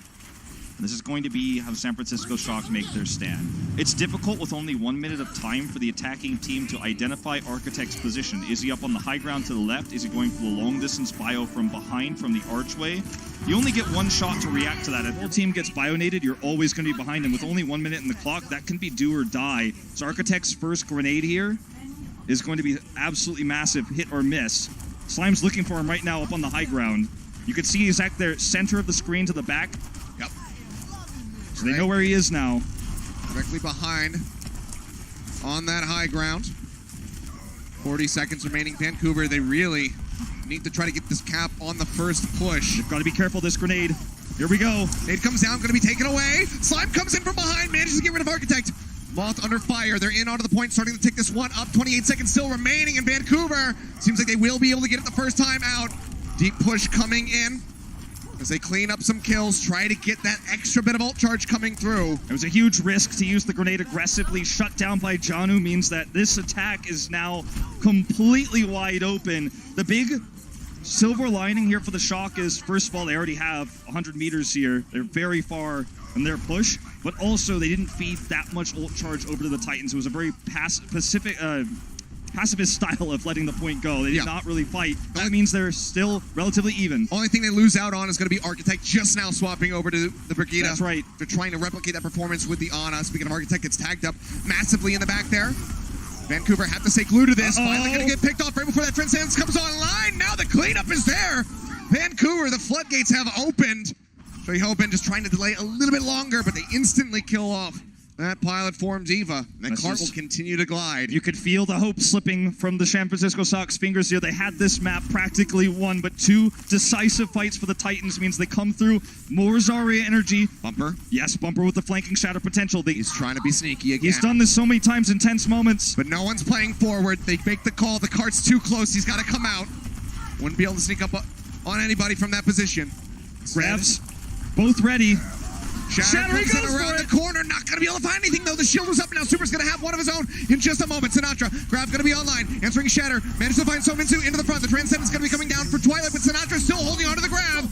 This is going to be how San Francisco Shock make their stand. It's difficult with only 1 minute of time for the attacking team to identify Architect's position. Is he up on the high ground to the left? Is he going for the long distance bio from behind from the archway? You only get 1 shot to react to that. If the whole team gets bionated, you're always going to be behind him. With only 1 minute in the clock, that can be do or die. So Architect's first grenade here is going to be absolutely massive, hit or miss. Slime's looking for him right now up on the high ground. You can see he's at their center of the screen to the back. Yep. So they know where he is now. Directly behind on that high ground. 40 seconds remaining. Vancouver, they really need to try to get this cap on the first push. You've got to be careful this grenade. Here we go. Nade comes down, going to be taken away. Slime comes in from behind, manages to get rid of Architect. Moth under fire. They're in onto the point, starting to take this one up. 28 seconds still remaining in Vancouver. Seems like they will be able to get it the first time out. Deep push coming in as they clean up some kills, try to get that extra bit of ult charge coming through. It was a huge risk to use the grenade aggressively. Shut down by Janu means that this attack is now completely wide open. The big silver lining here for the Shock is, first of all, they already have 100 meters here. They're very far in their push, but also they didn't feed that much ult charge over to the Titans. It was a very pacifist style of letting the point go. They did Yeah. not really fight. That means they're still relatively even. Only thing they lose out on is going to be Architect just now swapping over to the Brigida. That's right. They're trying to replicate that performance with the Ana. Speaking of Architect, gets tagged up massively in the back there. Vancouver had to stay glued to this. Finally going to get picked off right before that Transcendence comes online. Now the cleanup is there. Vancouver, the floodgates have opened. So hoping just trying to delay a little bit longer, but they instantly kill off that pilot form Diva. And then Clark will continue to glide. You could feel the hope slipping from the San Francisco Sox fingers here. They had this map practically won, but 2 decisive fights for the Titans means they come through. More Zarya energy. Bumper. Yes, Bumper with the flanking shatter potential. He's trying to be sneaky again. He's done this so many times in tense moments. But no one's playing forward. They make the call. The cart's too close. He's got to come out. Wouldn't be able to sneak up on anybody from that position. Grabs, both ready. Shatter comes in around the corner, not going to be able to find anything though. The shield was up now. Super's going to have one of his own in just a moment. Sinatra, Grab's going to be online, answering Shatter. Manages to find Sominsu into the front. The Transcendence is going to be coming down for Twilight, but Sinatra still holding on to the Grab.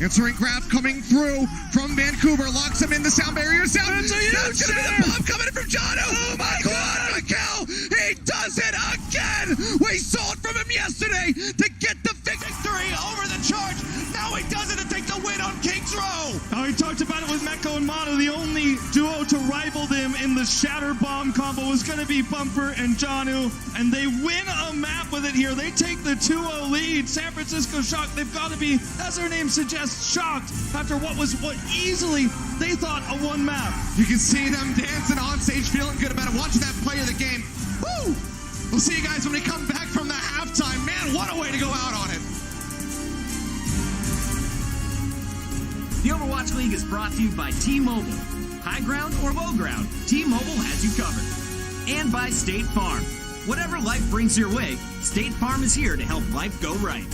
Answering Grab coming through from Vancouver, locks him in the sound barrier. That's going to be the bomb coming in from Jono. Oh my God, Mikkel, he does it again. We saw it from him yesterday to get the victory over the charge. Now he does it to take the win on Kings Row. Oh, he talked about it with Mecco and Mono. The only duo to rival them in the Shatter Bomb combo was going to be Bumper and Janu, and they win a map with it here. They take the 2-0 lead. San Francisco shocked. They've got to be, as their name suggests, shocked after what easily they thought a one map. You can see them dancing on stage, feeling good about it, watching that play of the game. Woo! We'll see you guys when we come back from the halftime. Man, what a way to go out on it. The Overwatch League is brought to you by T-Mobile. High ground or low ground, T-Mobile has you covered. And by State Farm. Whatever life brings your way, State Farm is here to help life go right.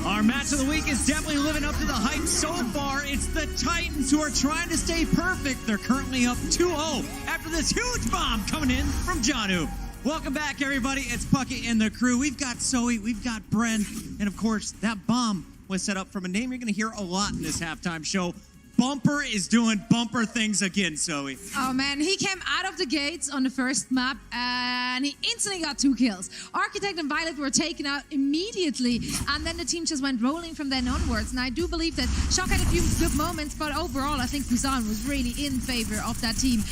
Our match of the week is definitely living up to the hype so far. It's the Titans who are trying to stay perfect. They're currently up 2-0 after this huge bomb coming in from Janu. Welcome back, everybody. It's Puckett and the crew. We've got Zoe, we've got Bren, and of course, that bomb was set up from a name you're going to hear a lot in this halftime show. Bumper is doing bumper things again, Zoe. Oh man, he came out of the gates on the first map and he instantly got 2 kills. Architect and Violet were taken out immediately and then the team just went rolling from then onwards. And I do believe that Shock had a few good moments, but overall I think Busan was really in favor of that team.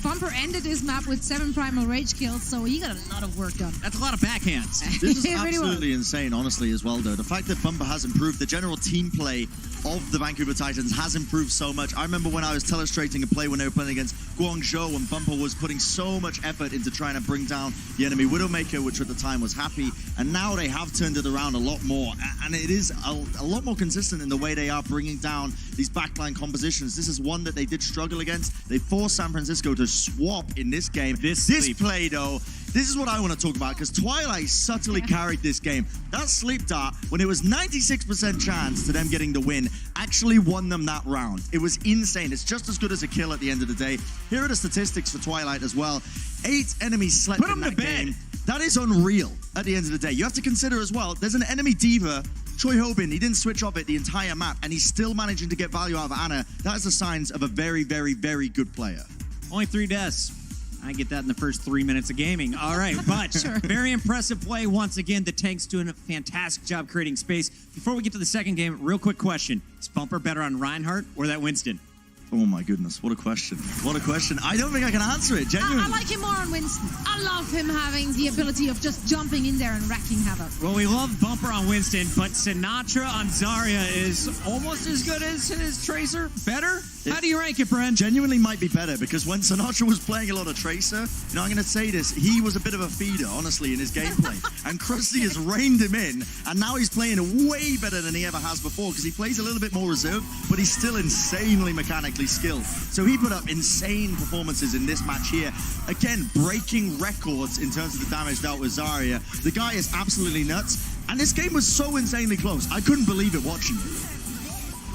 Bumper ended his map with 7 primal rage kills, so he got a lot of work done. That's a lot of backhands. This is It really absolutely insane, honestly, as well, though. The fact that Bumper has improved, the general team play of the Vancouver Titans has improved so much. I remember when I was telestrating a play when they were playing against Guangzhou, and Bumper was putting so much effort into trying to bring down the enemy Widowmaker, which at the time was happy, and now they have turned it around a lot more, and it is a lot more consistent in the way they are bringing down these backline compositions. This is one that they did struggle against. They forced San Francisco to swap in this game. This play, though, This is what I want to talk about, because Twilight subtly carried this game. That sleep dart, when it was 96% chance to them getting the win, actually won them that round. It was insane. It's just as good as a kill at the end of the day. Here are the statistics for Twilight as well. 8 enemies slept in that game. That is unreal at the end of the day. You have to consider as well, there's an enemy diva, Choi Hobin. He didn't switch off it the entire map, and he's still managing to get value out of Ana. That is the signs of a very, very, very good player. Only 3 deaths. I get that in the first 3 minutes of gaming. All right, but very impressive play once again. The Tank's doing a fantastic job creating space. Before we get to the second game, real quick question. Is Bumper better on Reinhardt or that Winston? Oh my goodness, what a question. What a question. I don't think I can answer it, genuinely. I like him more on Winston. I love him having the ability of just jumping in there and wrecking havoc. Well, we love Bumper on Winston, but Sinatra on Zarya is almost as good as his Tracer. Better? How do you rank it, Bren? Genuinely might be better, because when Sinatra was playing a lot of Tracer, you know, I'm going to say this, he was a bit of a feeder, honestly, in his gameplay. And Krusty has reined him in, and now he's playing way better than he ever has before, because he plays a little bit more reserved, but he's still insanely mechanically skilled. So he put up insane performances in this match here. Again, breaking records in terms of the damage dealt with Zarya. The guy is absolutely nuts. And this game was so insanely close. I couldn't believe it watching it.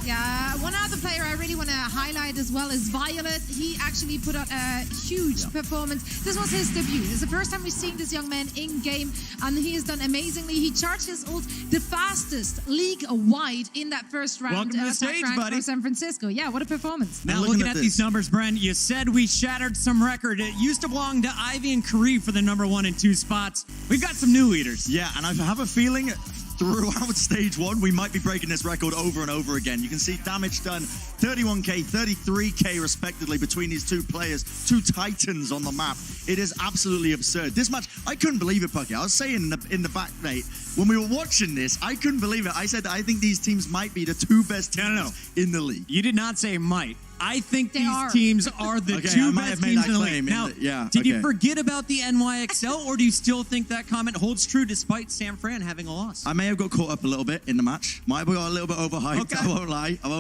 Yeah, one other player I really want to highlight as well is Violet. He actually put out a huge performance. This was his debut. It's the first time we've seen this young man in-game, and he has done amazingly. He charged his ult the fastest league-wide in that first round. Welcome to the stage, buddy. For San Francisco. Yeah, what a performance. Now, looking at these numbers, Bren, you said we shattered some record. It used to belong to Ivy and Kareem for the #1 and 2 spots. We've got some new leaders. Yeah, and I have a feeling throughout stage 1, we might be breaking this record over and over again. You can see damage done 31k, 33k respectively between these two players, 2 titans on the map. It is absolutely absurd. This match, I couldn't believe it, Pucky. I was saying in the back, mate, when we were watching this, I couldn't believe it. I said that I think these teams might be the 2 best teams in the league. You did not say might. I think these teams are the 2 best teams in the league. Now, did you forget about the NYXL, or do you still think that comment holds true despite San Fran having a loss? I may have got caught up a little bit in the match. Might have got a little bit overhyped. Okay. I won't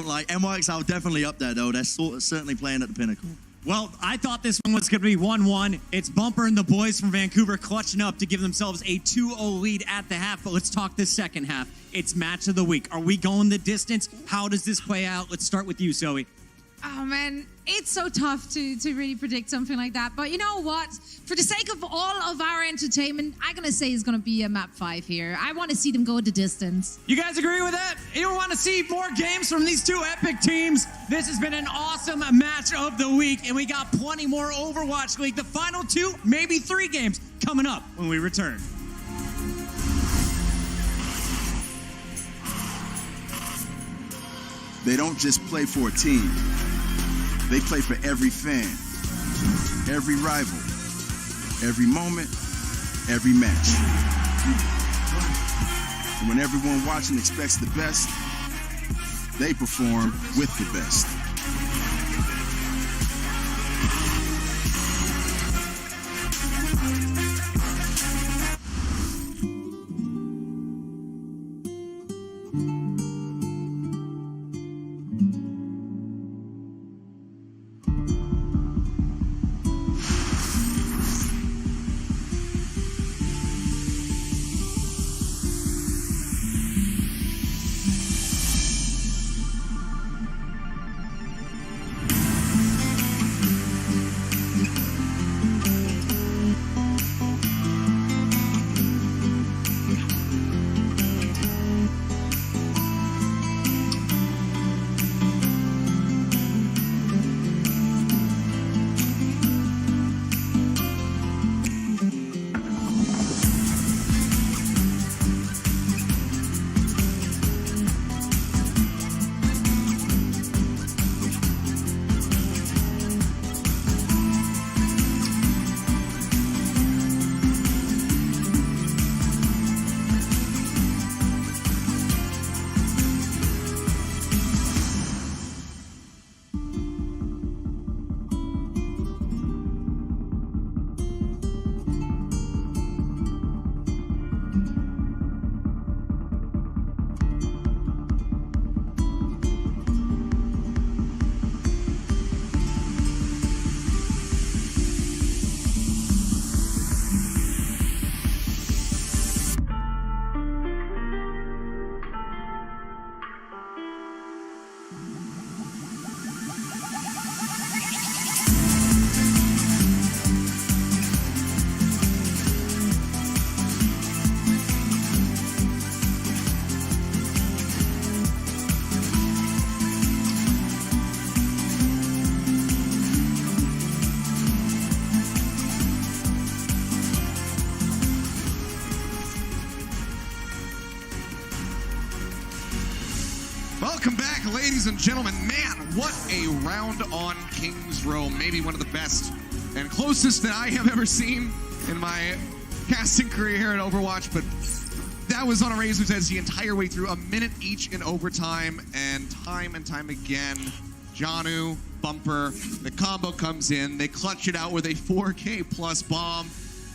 lie. NYXL definitely up there, though. They're certainly playing at the pinnacle. Well, I thought this one was going to be 1-1. It's Bumper and the boys from Vancouver clutching up to give themselves a 2-0 lead at the half. But let's talk this second half. It's match of the week. Are we going the distance? How does this play out? Let's start with you, Zoe. Oh, man, it's so tough to really predict something like that. But you know what? For the sake of all of our entertainment, I'm going to say it's going to be a map 5 here. I want to see them go the distance. You guys agree with that? You want to see more games from these 2 epic teams? This has been an awesome match of the week, and we got plenty more Overwatch League. The final 2, maybe 3 games coming up when we return. They don't just play for a team. They play for every fan, every rival, every moment, every match. And when everyone watching expects the best, they perform with the best. Welcome back, ladies and gentlemen. Man, what a round on King's Row. Maybe one of the best and closest that I have ever seen in my casting career here at Overwatch, but that was on a razor's edge the entire way through, a minute each in overtime, and time again, Janu, Bumper, the combo comes in, they clutch it out with a 4K plus bomb,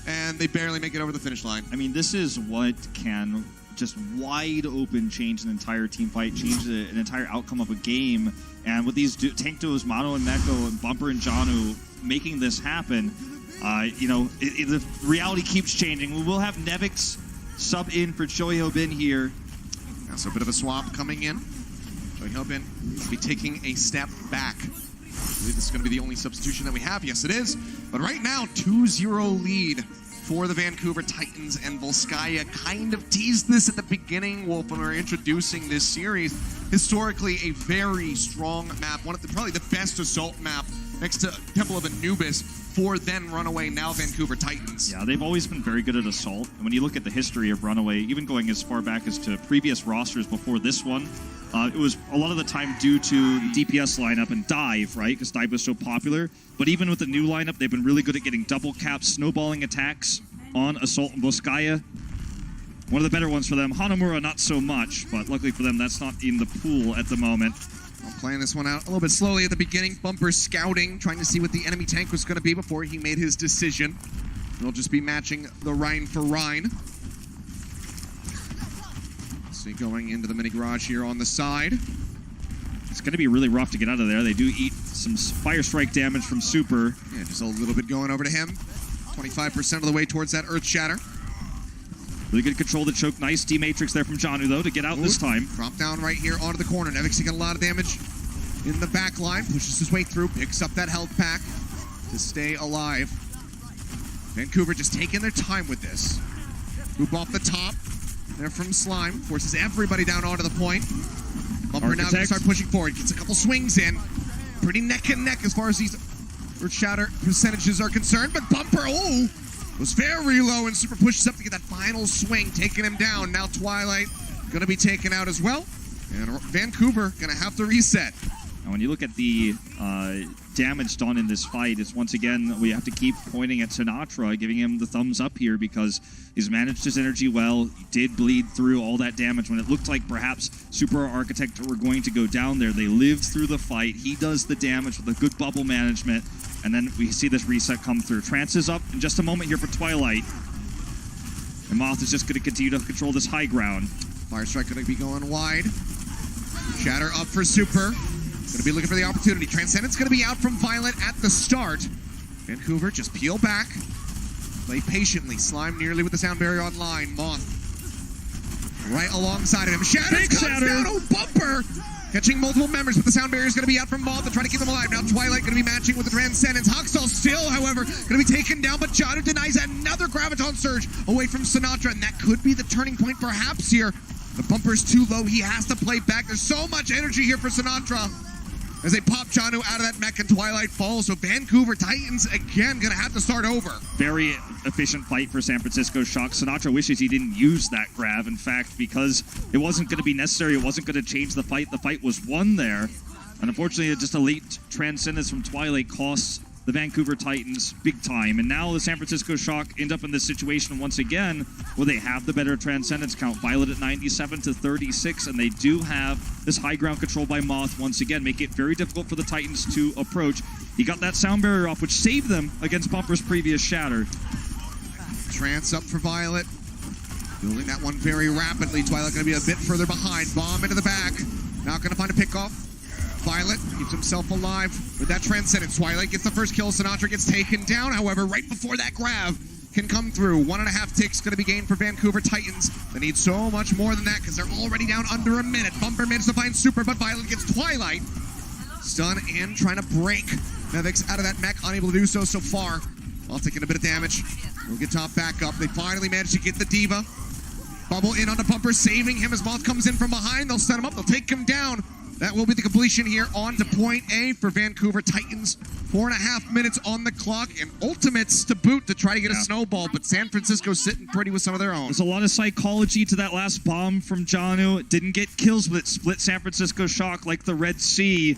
and they barely make it over the finish line. I mean, this is what can just wide open change an entire team fight, change an entire outcome of a game, and with these tank duos, Mono and Meko, and Bumper and Janu making this happen, the reality keeps changing. We will have Nevix sub in for Choi Ho-bin here. So a bit of a swap coming in. Choi Ho-bin will be taking a step back. I believe this is going to be the only substitution that we have. Yes, it is. But right now, 2-0 lead for the Vancouver Titans, and Volskaya kind of teased this at the beginning, Wolf, when we were introducing this series. Historically, a very strong map, probably the best assault map next to Temple of Anubis for then Runaway, now Vancouver Titans. Yeah, they've always been very good at assault. And when you look at the history of Runaway, even going as far back as to previous rosters before this one, it was a lot of the time due to DPS lineup and dive, right? Because dive was so popular. But even with the new lineup, they've been really good at getting double caps, snowballing attacks on Assault and Volskaya. One of the better ones for them. Hanamura, not so much, but luckily for them, that's not in the pool at the moment. Playing this one out a little bit slowly at the beginning. Bumper scouting, trying to see what the enemy tank was going to be before he made his decision. He'll just be matching the Rhine for Rhine. See, going into the mini garage here on the side. It's going to be really rough to get out of there. They do eat some fire strike damage from Super. Yeah, just a little bit going over to him. 25% of the way towards that Earth Shatter. Really good control to choke. Nice D-Matrix there from Janu, though, to get out this time. Drop down right here onto the corner. Nevix taking a lot of damage in the back line. Pushes his way through. Picks up that health pack to stay alive. Vancouver just taking their time with this. Hoop off the top. There from Slime. Forces everybody down onto the point. Bumper now going to start pushing forward. Gets a couple swings in. Pretty neck and neck as far as these Earth Shatter percentages are concerned. But Bumper, was very low, and Super pushes up to get that final swing, taking him down. Now Twilight going to be taken out as well, and Vancouver going to have to reset. And when you look at the damage done in this fight, it's once again, we have to keep pointing at Sinatra, giving him the thumbs up here, because he's managed his energy well. He did bleed through all that damage when it looked like perhaps Super or Architect were going to go down there. They lived through the fight. He does the damage with a good bubble management. And then we see this reset come through. Trance is up in just a moment here for Twilight. And Moth is just going to continue to control this high ground. Fire Strike going to be going wide. Shatter up for Super. Going to be looking for the opportunity. Transcendence going to be out from Violet at the start. Vancouver just peel back. Play patiently. Slime nearly with the sound barrier online. Moth right alongside of him. Shatter comes down. Oh, Bumper! Catching multiple members, but the sound barrier is going to be out from Moth to try to keep them alive. Now Twilight going to be matching with the Transcendence. Huxtall still, however, going to be taken down, but Janu denies another Graviton Surge away from Sinatra, and that could be the turning point perhaps here. The Bumper's too low. He has to play back. There's so much energy here for Sinatra as they pop Janu out of that mech and Twilight falls. So Vancouver Titans, again, going to have to start over. Very efficient fight for San Francisco Shock. Sinatra wishes he didn't use that grav, in fact, because it wasn't going to be necessary. It wasn't going to change the fight. The fight was won there. And unfortunately, just a late Transcendence from Twilight costs the Vancouver Titans big time. And now the San Francisco Shock end up in this situation once again where they have the better Transcendence count. Violet at 97 to 36, and they do have this high ground control by Moth once again, make it very difficult for the Titans to approach. He got that sound barrier off, which saved them against Bumper's previous shatter. Trance up for Violet. Building that one very rapidly. Twilight going to be a bit further behind. Bomb into the back. Not going to find a pickoff. Violet keeps himself alive with that Transcendence. Twilight gets the first kill. Sinatra gets taken down, however, right before that grab can come through. 1.5 ticks going to be gained for Vancouver Titans. They need so much more than that because they're already down under a minute. Bumper manages to find Super, but Violet gets Twilight. Stun and trying to break Nevix out of that mech. Unable to do so far. While taking a bit of damage. We'll get top back up. They finally manage to get the Diva. Bubble in on the Bumper, saving him as Moth comes in from behind. They'll set him up. They'll take him down. That will be the completion here on to point A for Vancouver Titans. 4.5 minutes on the clock, and ultimates to boot to try to get a snowball, but San Francisco sitting pretty with some of their own. There's a lot of psychology to that last bomb from Janu. It didn't get kills, but it split San Francisco Shock like the Red Sea.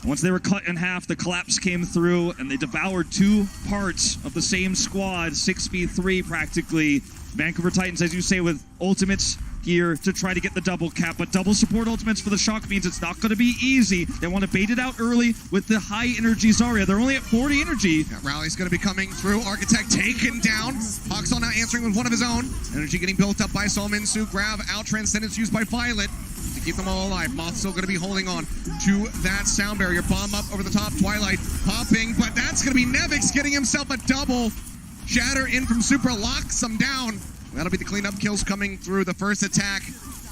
Once they were cut in half, the collapse came through, and they devoured 2 parts of the same squad, 6v3 practically. Vancouver Titans, as you say, with ultimates here to try to get the double cap, but double support ultimates for the Shock means it's not going to be easy. They want to bait it out early with the high energy Zarya. They're only at 40 energy. That rally's going to be coming through. Architect taken down. Hawksall now answering with one of his own. Energy getting built up by Solminsu. Grab out. Transcendence used by Violet to keep them all alive. Moth still going to be holding on to that sound barrier. Bomb up over the top. Twilight popping, but that's going to be Nevix getting himself a double. Shatter in from Supra locks him down. That'll be the cleanup kills coming through the first attack.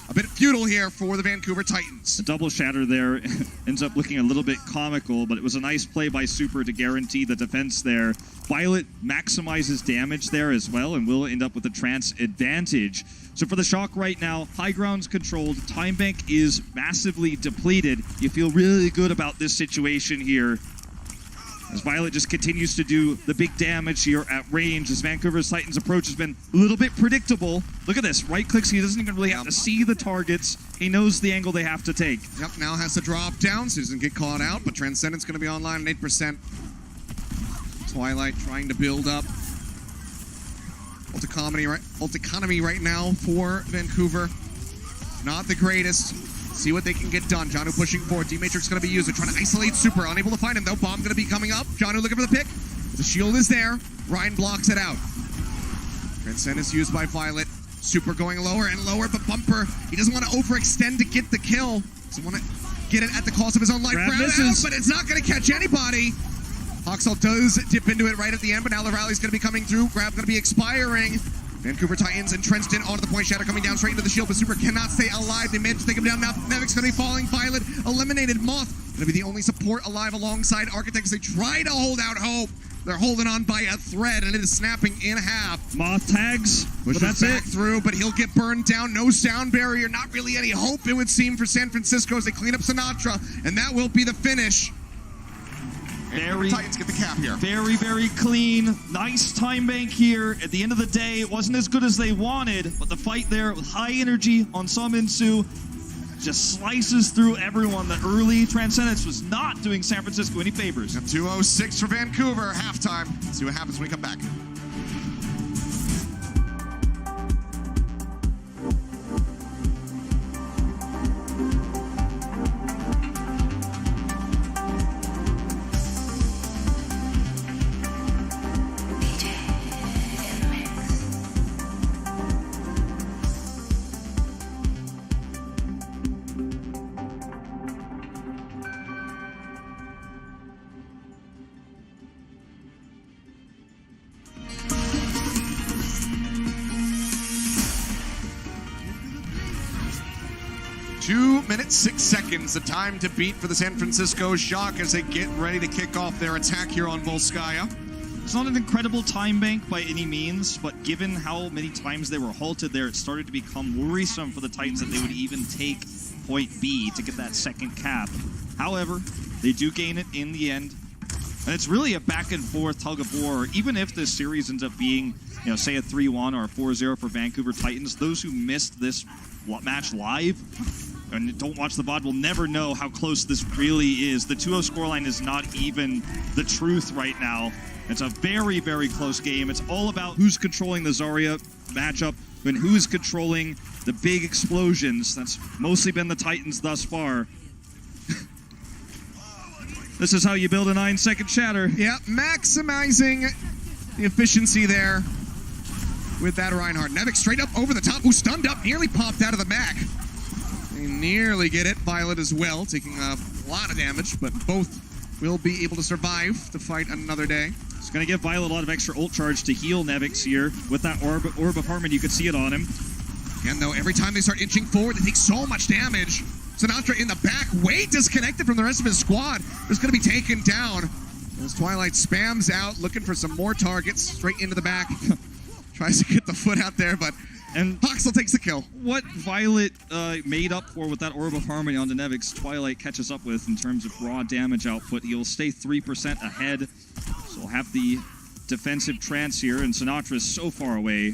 A bit futile here for the Vancouver Titans. The double shatter there ends up looking a little bit comical, but it was a nice play by Super to guarantee the defense there. Violet maximizes damage there as well and will end up with a trance advantage. So for the Shock right now, high ground's controlled. Time bank is massively depleted. You feel really good about this situation here, as Violet just continues to do the big damage here at range. As Vancouver's Titans approach has been a little bit predictable. Look at this, right clicks, he doesn't even really have to see the targets. He knows the angle they have to take. Yep, now has to drop down so he doesn't get caught out, but Transcendence going to be online at 8%. Twilight trying to build up. Ult economy right now for Vancouver. Not the greatest. See what they can get done. Janu pushing forward. D-Matrix going to be used. They're trying to isolate Super. Unable to find him, though. Bomb going to be coming up. Janu looking for the pick. The shield is there. Ryan blocks it out. Transcendence used by Violet. Super going lower and lower, but Bumper, he doesn't want to overextend to get the kill. Doesn't want to get it at the cost of his own life. Grab out, but it's not going to catch anybody. Hawksall does dip into it right at the end, but now the rally's going to be coming through. Grab going to be expiring. Vancouver Titans entrenched in onto the point. Shatter coming down straight into the shield, but Super cannot stay alive. They managed to take him down. Now Nevix going to be falling. Violet eliminated. Moth going to be the only support alive alongside Architect as they try to hold out hope. They're holding on by a thread, and it is snapping in half. Moth tags, but that's back it. through, but he'll get burned down. No sound barrier. Not really any hope, it would seem, for San Francisco as they clean up Sinatra, and that will be the finish. Very, Titans get the cap here. very, very clean. Nice time bank here. At the end of the day, it wasn't as good as they wanted, but the fight there with high energy on Solminsu just slices through everyone. The early Transcendence was not doing San Francisco any favors. 2:06 for Vancouver, halftime. See what happens when we come back. Two minutes, 6 seconds, the time to beat for the San Francisco Shock as they get ready to kick off their attack here on Volskaya. It's not an incredible time bank by any means, but given how many times they were halted there, it started to become worrisome for the Titans that they would even take point B to get that second cap. However, they do gain it in the end. And it's really a back and forth tug of war. Even if this series ends up being, say a 3-1 or a 4-0 for Vancouver Titans, those who missed this match live and don't watch the VOD will never know how close this really is. The 2-0 scoreline is not even the truth right now. It's a very, very close game. It's all about Who's controlling the Zarya matchup and who's controlling the big explosions. That's mostly been the Titans thus far. This is how you build a 9-second shatter. Yeah, maximizing the efficiency there with that Reinhardt. Nevik straight up over the top, who stunned up, nearly popped out of the back. They nearly get it. Violet as well, taking a lot of damage, but both will be able to survive to fight another day. It's going to give Violet a lot of extra ult charge to heal Nevix here. With that Orb of Harmony, you could see it on him. Again, though, every time they start inching forward, they take so much damage. Sinatra in the back, way disconnected from the rest of his squad. Is going to be taken down. As Twilight spams out, looking for some more targets straight into the back. Tries to get the foot out there, but And Hoxel takes the kill. what Violet made up for with that Orb of Harmony on the Nevix, Twilight catches up with in terms of raw damage output. He'll stay 3% ahead, so he'll have the defensive trance here, and Sinatra is so far away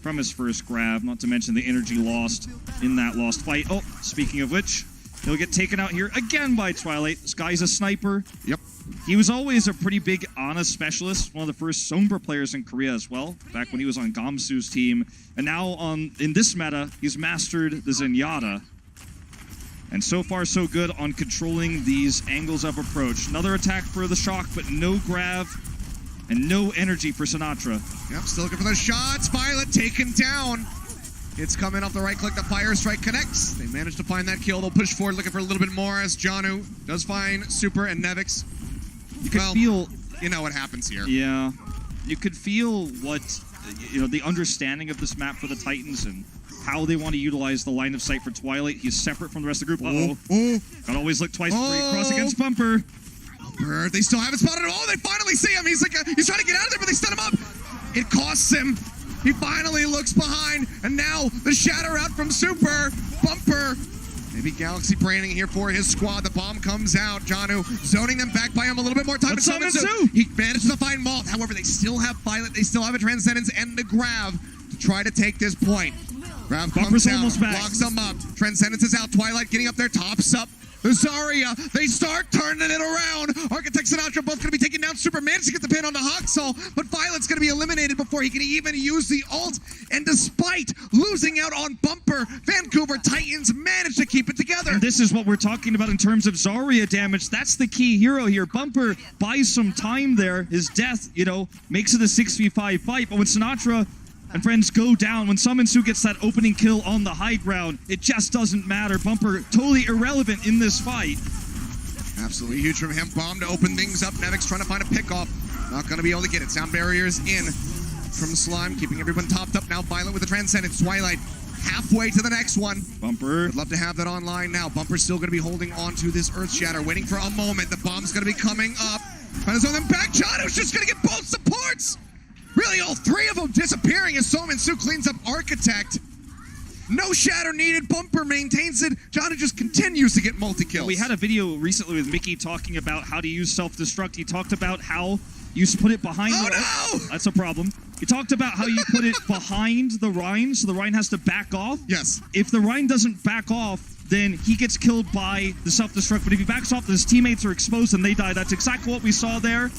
from his first grab, not to mention the energy lost in that lost fight. Oh, speaking of which, he'll get taken out here again by Twilight. This guy's a sniper. Yep. He was always a pretty big Ana specialist, one of the first Sombra players in Korea as well, back when he was on Gamsu's team. And now in this meta, he's mastered the Zenyatta. And so far, so good on controlling these angles of approach. Another attack for the Shock, but no grab and no energy for Sinatra. Yep, still looking for those shots. Violet taken down. It's coming off the right click. The fire strike connects. They managed to find that kill. They'll push forward, looking for a little bit more as Janu does find Super and Nevix. You could feel... You know what happens here. Yeah. You could feel what, the understanding of this map for the Titans and how they want to utilize the line of sight for Twilight. He's separate from the rest of the group. Uh-oh. Gotta always look twice before you cross against Bumper. Bumper, they still haven't spotted him. Oh, they finally see him. He's he's trying to get out of there, but they stun him up. It costs him. He finally looks behind, and now the shatter out from Super. Bumper. Maybe Galaxy branding here for his squad. The bomb comes out. Janu zoning them back by him a little bit more time. Let's summon Sue. He manages to find Moth. However, they still have Violet. They still have a Transcendence and the Grav to try to take this point. Grav comes out, blocks them up. Transcendence is out. Twilight getting up there, tops up the Zarya. They start turning it around. Architect Sinatra both going to be taking down Super. Managed to get the pin onto Hoxel, but Violet's going to be eliminated before he can even use the ult. And despite losing out on Bumper, Vancouver Titans managed to keep it together. And this is what we're talking about in terms of Zarya damage. That's the key hero here. Bumper buys some time there. His death, makes it a 6v5 fight. But when Sinatra and friends go down, when Summon-Su gets that opening kill on the high ground, it just doesn't matter. Bumper totally irrelevant in this fight. Absolutely huge from him. Bomb to open things up. Nevix trying to find a pickoff. Not going to be able to get it. Sound barriers in from Slime, keeping everyone topped up now. Violet with the Transcendence. Twilight halfway to the next one. Bumper. Would love to have that online now. Bumper's still going to be holding on to this Earth Shatter, waiting for a moment. The bomb's going to be coming up. Trying to zone them back. Jano's just going to get both supports. Really, all three of them disappearing as Summon-Su cleans up Architect. No shatter needed. Bumper maintains it. Janu just continues to get multi-kills. We had a video recently with Mickey talking about how to use self-destruct. He talked about how you put it behind no! That's a problem. He talked about how you put it behind the Rhine, so the Rhine has to back off. Yes. If the Rhine doesn't back off, then he gets killed by the self-destruct. But if he backs off, his teammates are exposed and they die. That's exactly what we saw there.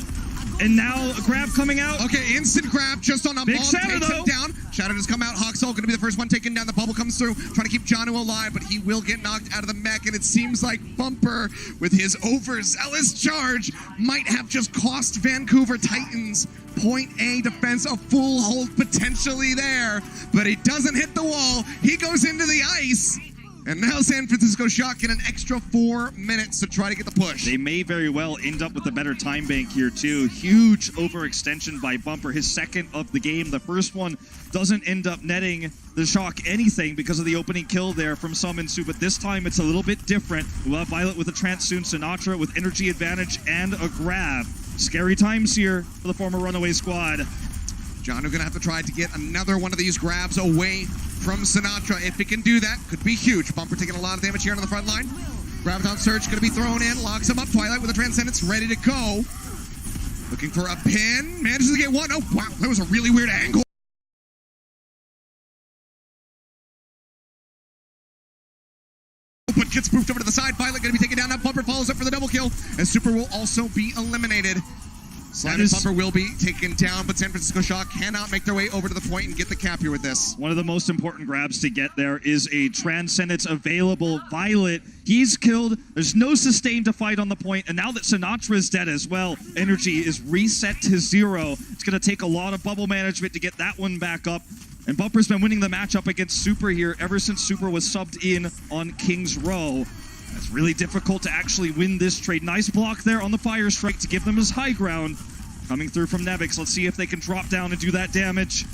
And now a grab coming out. Okay, instant grab just on a Big bomb. Shatter, Takes him down. Shatter has come out. Hoxel going to be the first one taken down. The bubble comes through, trying to keep Janu alive, but he will get knocked out of the mech. And it seems like Bumper, with his overzealous charge, might have just cost Vancouver Titans point A defense a full hold potentially there. But he doesn't hit the wall. He goes into the ice. And now San Francisco Shock get an extra 4 minutes to try to get the push. They may very well end up with a better time bank here, too. Huge overextension by Bumper, his second of the game. The first one doesn't end up netting the Shock anything because of the opening kill there from Summon-Su, but this time it's a little bit different. We'll have Violet with a trance soon, Sinatra with energy advantage and a grab. Scary times here for the former Runaway squad. Janu gonna have to try to get another one of these grabs away from Sinatra. If he can do that, could be huge. Bumper taking a lot of damage here on the front line. Graviton Surge gonna be thrown in, locks him up. Twilight with a Transcendence ready to go. Looking for a pin, manages to get one. Oh wow, that was a really weird angle. But gets poofed over to the side. Violet gonna be taken down. Now Bumper follows up for the double kill, and Super will also be eliminated. Slime and Bumper will be taken down, but San Francisco Shock cannot make their way over to the point and get the cap here with this. One of the most important grabs to get there is a Transcendence available. Violet, he's killed. There's no sustain to fight on the point, and now that Sinatra is dead as well, energy is reset to 0. It's going to take a lot of bubble management to get that one back up. And Bumper's been winning the matchup against Super here ever since Super was subbed in on King's Row. It's really difficult to actually win this trade. Nice block there on the Fire Strike to give them his high ground. Coming through from Nevix. Let's see if they can drop down and do that damage.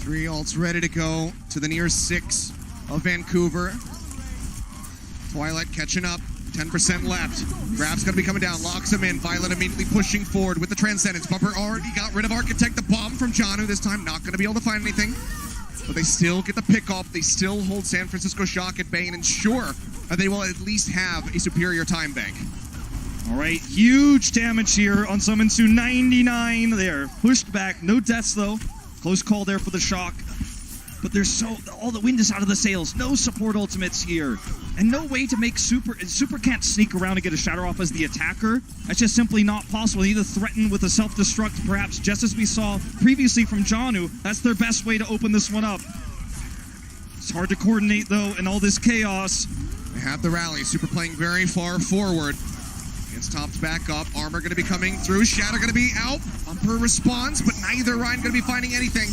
3 ults ready to go to the near 6 of Vancouver. Twilight catching up. 10% left. Grab's going to be coming down, locks him in. Violet immediately pushing forward with the Transcendence. Bumper already got rid of Architect. The bomb from Janu this time, not going to be able to find anything. But they still get the pick off. They still hold San Francisco Shock at bay and ensure that they will at least have a superior time bank. All right, huge damage here on Summonsoo. 99 there. Pushed back, no deaths though. Close call there for the Shock. But there's all the wind is out of the sails. No support ultimates here. And no way to make Super. Super can't sneak around and get a shatter off as the attacker. That's just simply not possible. They either threaten with a self-destruct, perhaps, just as we saw previously from Janu. That's their best way to open this one up. It's hard to coordinate, though, in all this chaos. They have the rally. Super playing very far forward. Gets topped back up. Armor going to be coming through. Shatter going to be out. Bumper responds, but neither Ryan going to be finding anything.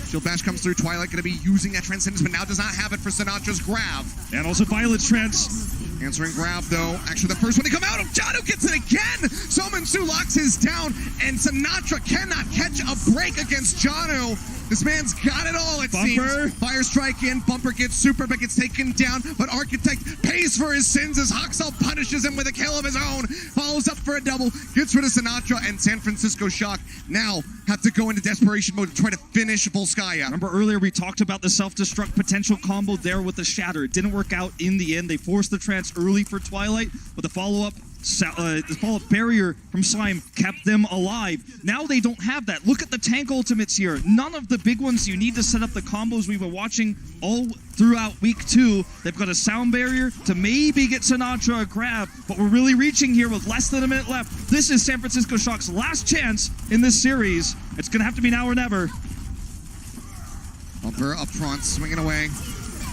Shield Bash comes through. Twilight going to be using that Transcendence, but now does not have it for Sinatra's grab. And also Violet's Trance. Answering grab, though. Actually, the first one to come out of Janu gets it again. Summonsoo locks his down, and Sinatra cannot catch a break against Janu. This man's got it all, it seems. Fire strike in. Bumper gets Super, but gets taken down. But Architect pays for his sins as Hoxel punishes him with a kill of his own. Follows up for a double. Gets rid of Sinatra, and San Francisco Shock now have to go into desperation mode to try to finish Volskaya. Remember earlier we talked about the self-destruct potential combo there with the Shatter. It didn't work out in the end. They forced the Trance early for Twilight, but the follow-up barrier from Slime kept them alive. Now they don't have that. Look at the tank ultimates here. None of the big ones you need to set up the combos we've been watching all throughout week 2. They've got a sound barrier to maybe get Sinatra a grab, but we're really reaching here with less than a minute left. This is San Francisco Shock's last chance in this series. It's going to have to be now or never. Bumper up front, swinging away.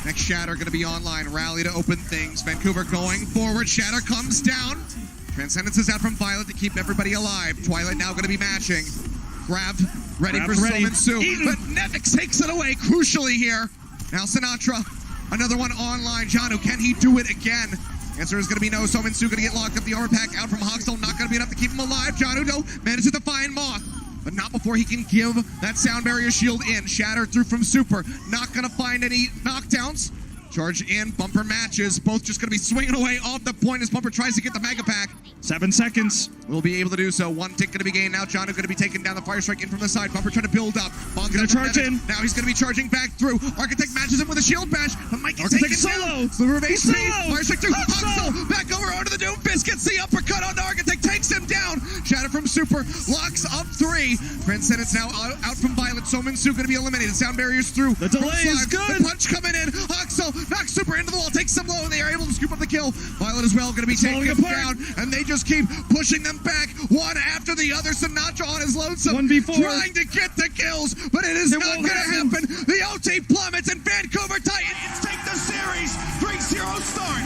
Next Shatter going to be online. Rally to open things. Vancouver going forward. Shatter comes down. Transcendence is out from Violet to keep everybody alive. Twilight now going to be matching. Grabbed, ready for Summonsoo. But Nevix takes it away crucially here. Now Sinatra, another one online. Janu, can he do it again? Answer is going to be no. Summonsoo going to get locked up. The armor pack out from Hoxel. Not going to be enough to keep him alive. Janu, though, manages to find Moth. But not before he can give that sound barrier shield in. Shatter through from Super. Not going to find any knockdowns. Charge in, Bumper matches. Both just going to be swinging away off the point as Bumper tries to get the Mega Pack. 7 seconds. Will be able to do so. 1 tick going to be gained. Now Janu going to be taking down the Fire Strike in from the side. Bumper trying to build up. Going to charge in. Now he's going to be charging back through. Architect matches him with a Shield Bash. But Mike gets taken solo. down. Sliver of HP. Fire Strike through. Hoxel back over onto the Doomfist. Gets the uppercut on the Architect. Takes him down. Shatter from Super. Locks up 3. Transcendence now out from Violet. Summonsoo going to be eliminated. Sound barriers through. The delay is good. The punch coming in. Hoxel knocks Super into the wall. Takes them low, and they are able to scoop up the kill. Violet as well, going to be taking him down, and they just keep pushing them back, one after the other. Sinatra on his lonesome, 1v4. trying to get the kills, but it is not going to happen. The OT plummets, and Vancouver Titans take the series 3-0 start.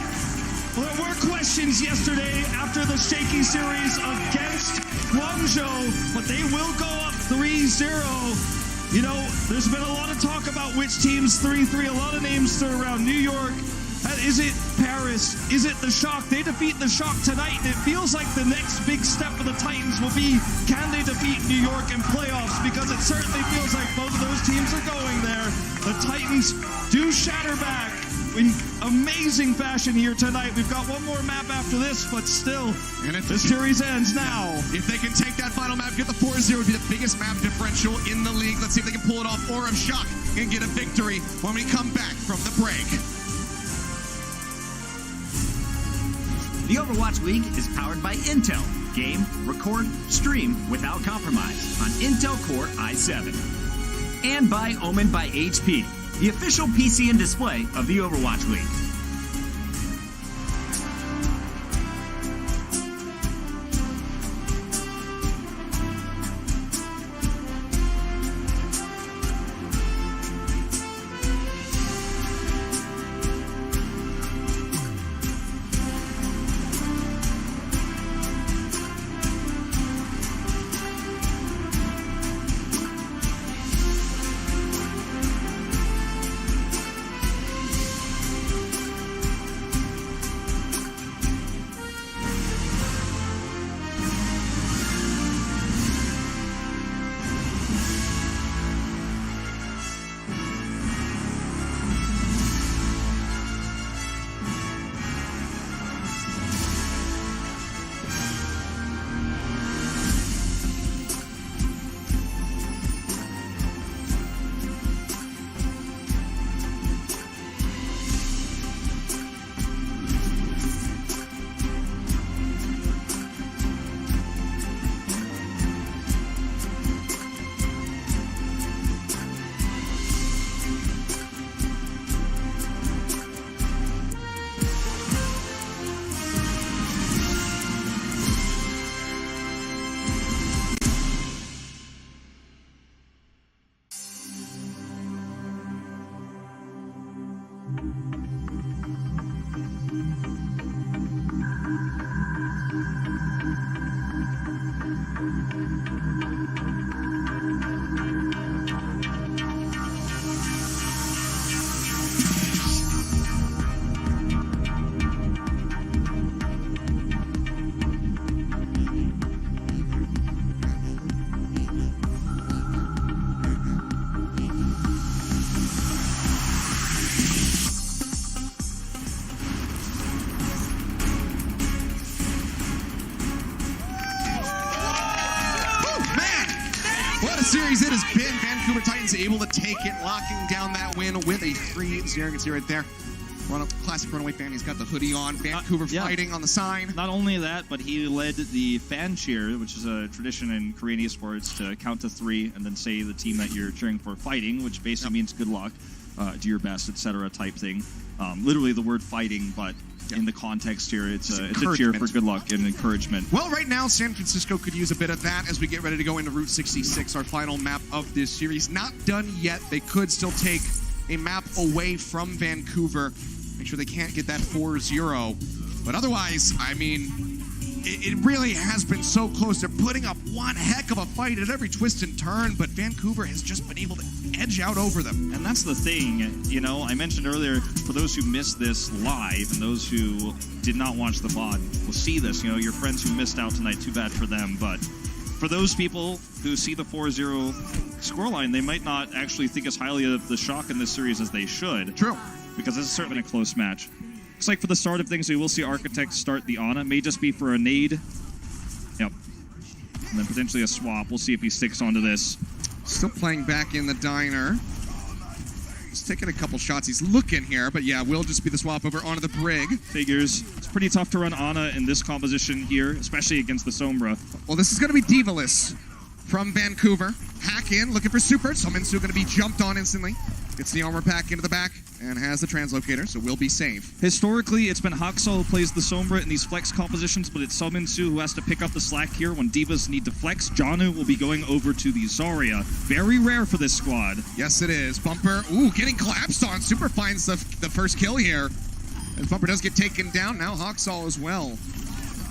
Well, there were questions yesterday after the shaky series against Guangzhou, but they will go up 3-0. You know, there's been a lot of talk about which team's 3-3, a lot of names thrown around. New York, is it Paris, is it the Shock? They defeat the Shock tonight, and it feels like the next big step for the Titans will be, can they defeat New York in playoffs? Because it certainly feels like both of those teams are going there. The Titans do shatter back in amazing fashion here tonight. We've got one more map after this, but still, the series ends now. If they can take that final map, get the 4-0, would be the biggest map differential in the league. Let's see if they can pull it off, or if Shock can get a victory when we come back from the break. The Overwatch League is powered by Intel. Game, record, stream without compromise on Intel Core i7. And by Omen by HP, the official PC and display of the Overwatch League. What a series it has been. Vancouver Titans able to take it, locking down that win with a 3-0. You can see right there. Classic Runaway fan. He's got the hoodie on. Vancouver fighting on the sign. Not only that, but he led the fan cheer, which is a tradition in Korean esports, to count to 3 and then say the team that you're cheering for fighting, which basically means good luck, do your best, etc. type thing. Literally the word fighting, but in the context here, it's a cheer for good luck and encouragement. Well, right now, San Francisco could use a bit of that as we get ready to go into Route 66, our final map of this series. Not done yet. They could still take a map away from Vancouver. Make sure they can't get that 4-0. But otherwise, I mean, it really has been so close. They're putting up one heck of a fight at every twist and turn, but Vancouver has just been able to edge out over them. And that's the thing, you know, I mentioned earlier, for those who missed this live and those who did not watch the VOD will see this. You know, your friends who missed out tonight, too bad for them. But for those people who see the 4-0 scoreline, they might not actually think as highly of the Shock in this series as they should. True. Because this is certainly a close match. Looks like for the start of things, we will see Architect start the Ana. May just be for a nade. Yep. And then potentially a swap. We'll see if he sticks onto this. Still playing back in the diner. He's taking a couple shots. He's looking here, but yeah, will just be the swap over onto the Brig. Figures. It's pretty tough to run Ana in this composition here, especially against the Sombra. Well, this is going to be Divalus from Vancouver. Hack in, looking for super. Sominsu going to be jumped on instantly. Gets the armor pack into the back and has the translocator, so will be safe. Historically, it's been Haksal who plays the Sombra in these flex compositions, but it's Sominsu who has to pick up the slack here when Divas need to flex. Janu will be going over to the Zarya. Very rare for this squad. Yes, it is. Bumper, getting collapsed on. Super finds the first kill here. And Bumper does get taken down. Now Haksal as well.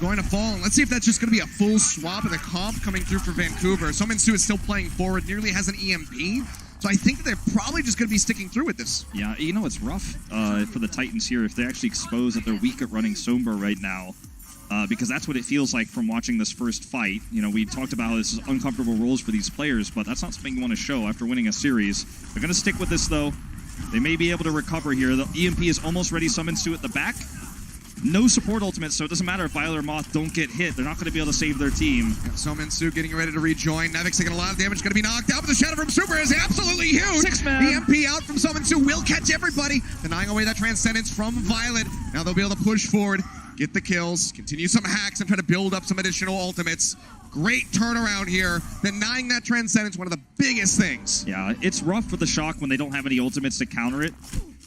Going to fall. And let's see if that's just going to be a full swap of the comp coming through for Vancouver. Sominsu is still playing forward, nearly has an EMP. So I think they're probably just going to be sticking through with this. Yeah, you know, it's rough for the Titans here if they actually expose that they're weak at running Sombra right now. Because that's what it feels like from watching this first fight. You know, we talked about how this is uncomfortable roles for these players, but that's not something you want to show after winning a series. They're going to stick with this, though. They may be able to recover here. The EMP is almost ready. Summons at the back. No support ultimate, so it doesn't matter if Violet or Moth don't get hit. They're not going to be able to save their team. Sominsu getting ready to rejoin. Nevix taking a lot of damage, going to be knocked out, but the shadow from Super is absolutely huge. 6-man. EMP out from Sominsu will catch everybody, denying away that Transcendence from Violet. Now they'll be able to push forward, get the kills, continue some hacks, and try to build up some additional ultimates. Great turnaround here. Denying that Transcendence, one of the biggest things. Yeah, it's rough for the Shock when they don't have any ultimates to counter it.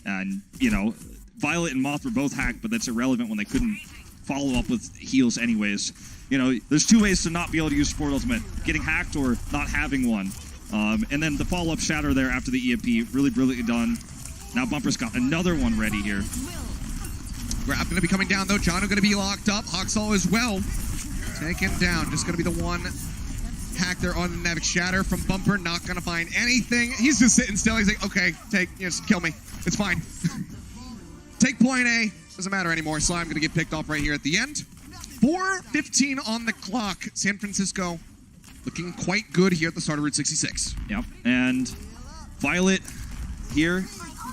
And, you know, Violet and Moth were both hacked, but that's irrelevant when they couldn't follow up with heals anyways. You know, there's two ways to not be able to use support ultimate. Getting hacked or not having one. And then the follow-up shatter there after the EMP, really brilliantly done. Now Bumper's got another one ready here. Grab going to be coming down, though. Janu going to be locked up. Haksal as well. Taken down. Just going to be the one hack there on the Nevix shatter from Bumper. Not going to find anything. He's just sitting still. He's like, okay, just kill me. It's fine. Take point A. Doesn't matter anymore. Slime going to get picked off right here at the end. 4:15 on the clock. San Francisco looking quite good here at the start of Route 66. Yep. And Violet here,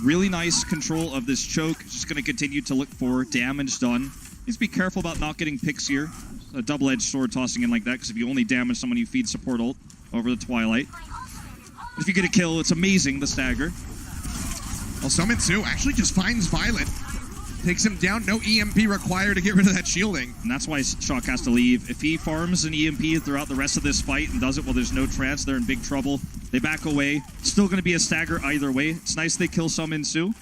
really nice control of this choke. Just going to continue to look for damage done. Just be careful about not getting picks here. A double-edged sword tossing in like that, because if you only damage someone, you feed support ult over the Twilight. But if you get a kill, it's amazing, the stagger. Well, Sominsu actually just finds Violet. Takes him down. No EMP required to get rid of that shielding. And that's why Shock has to leave. If he farms an EMP throughout the rest of this fight and does it while there's no trance, they're in big trouble. They back away. Still going to be a stagger either way. It's nice they kill Sominsu,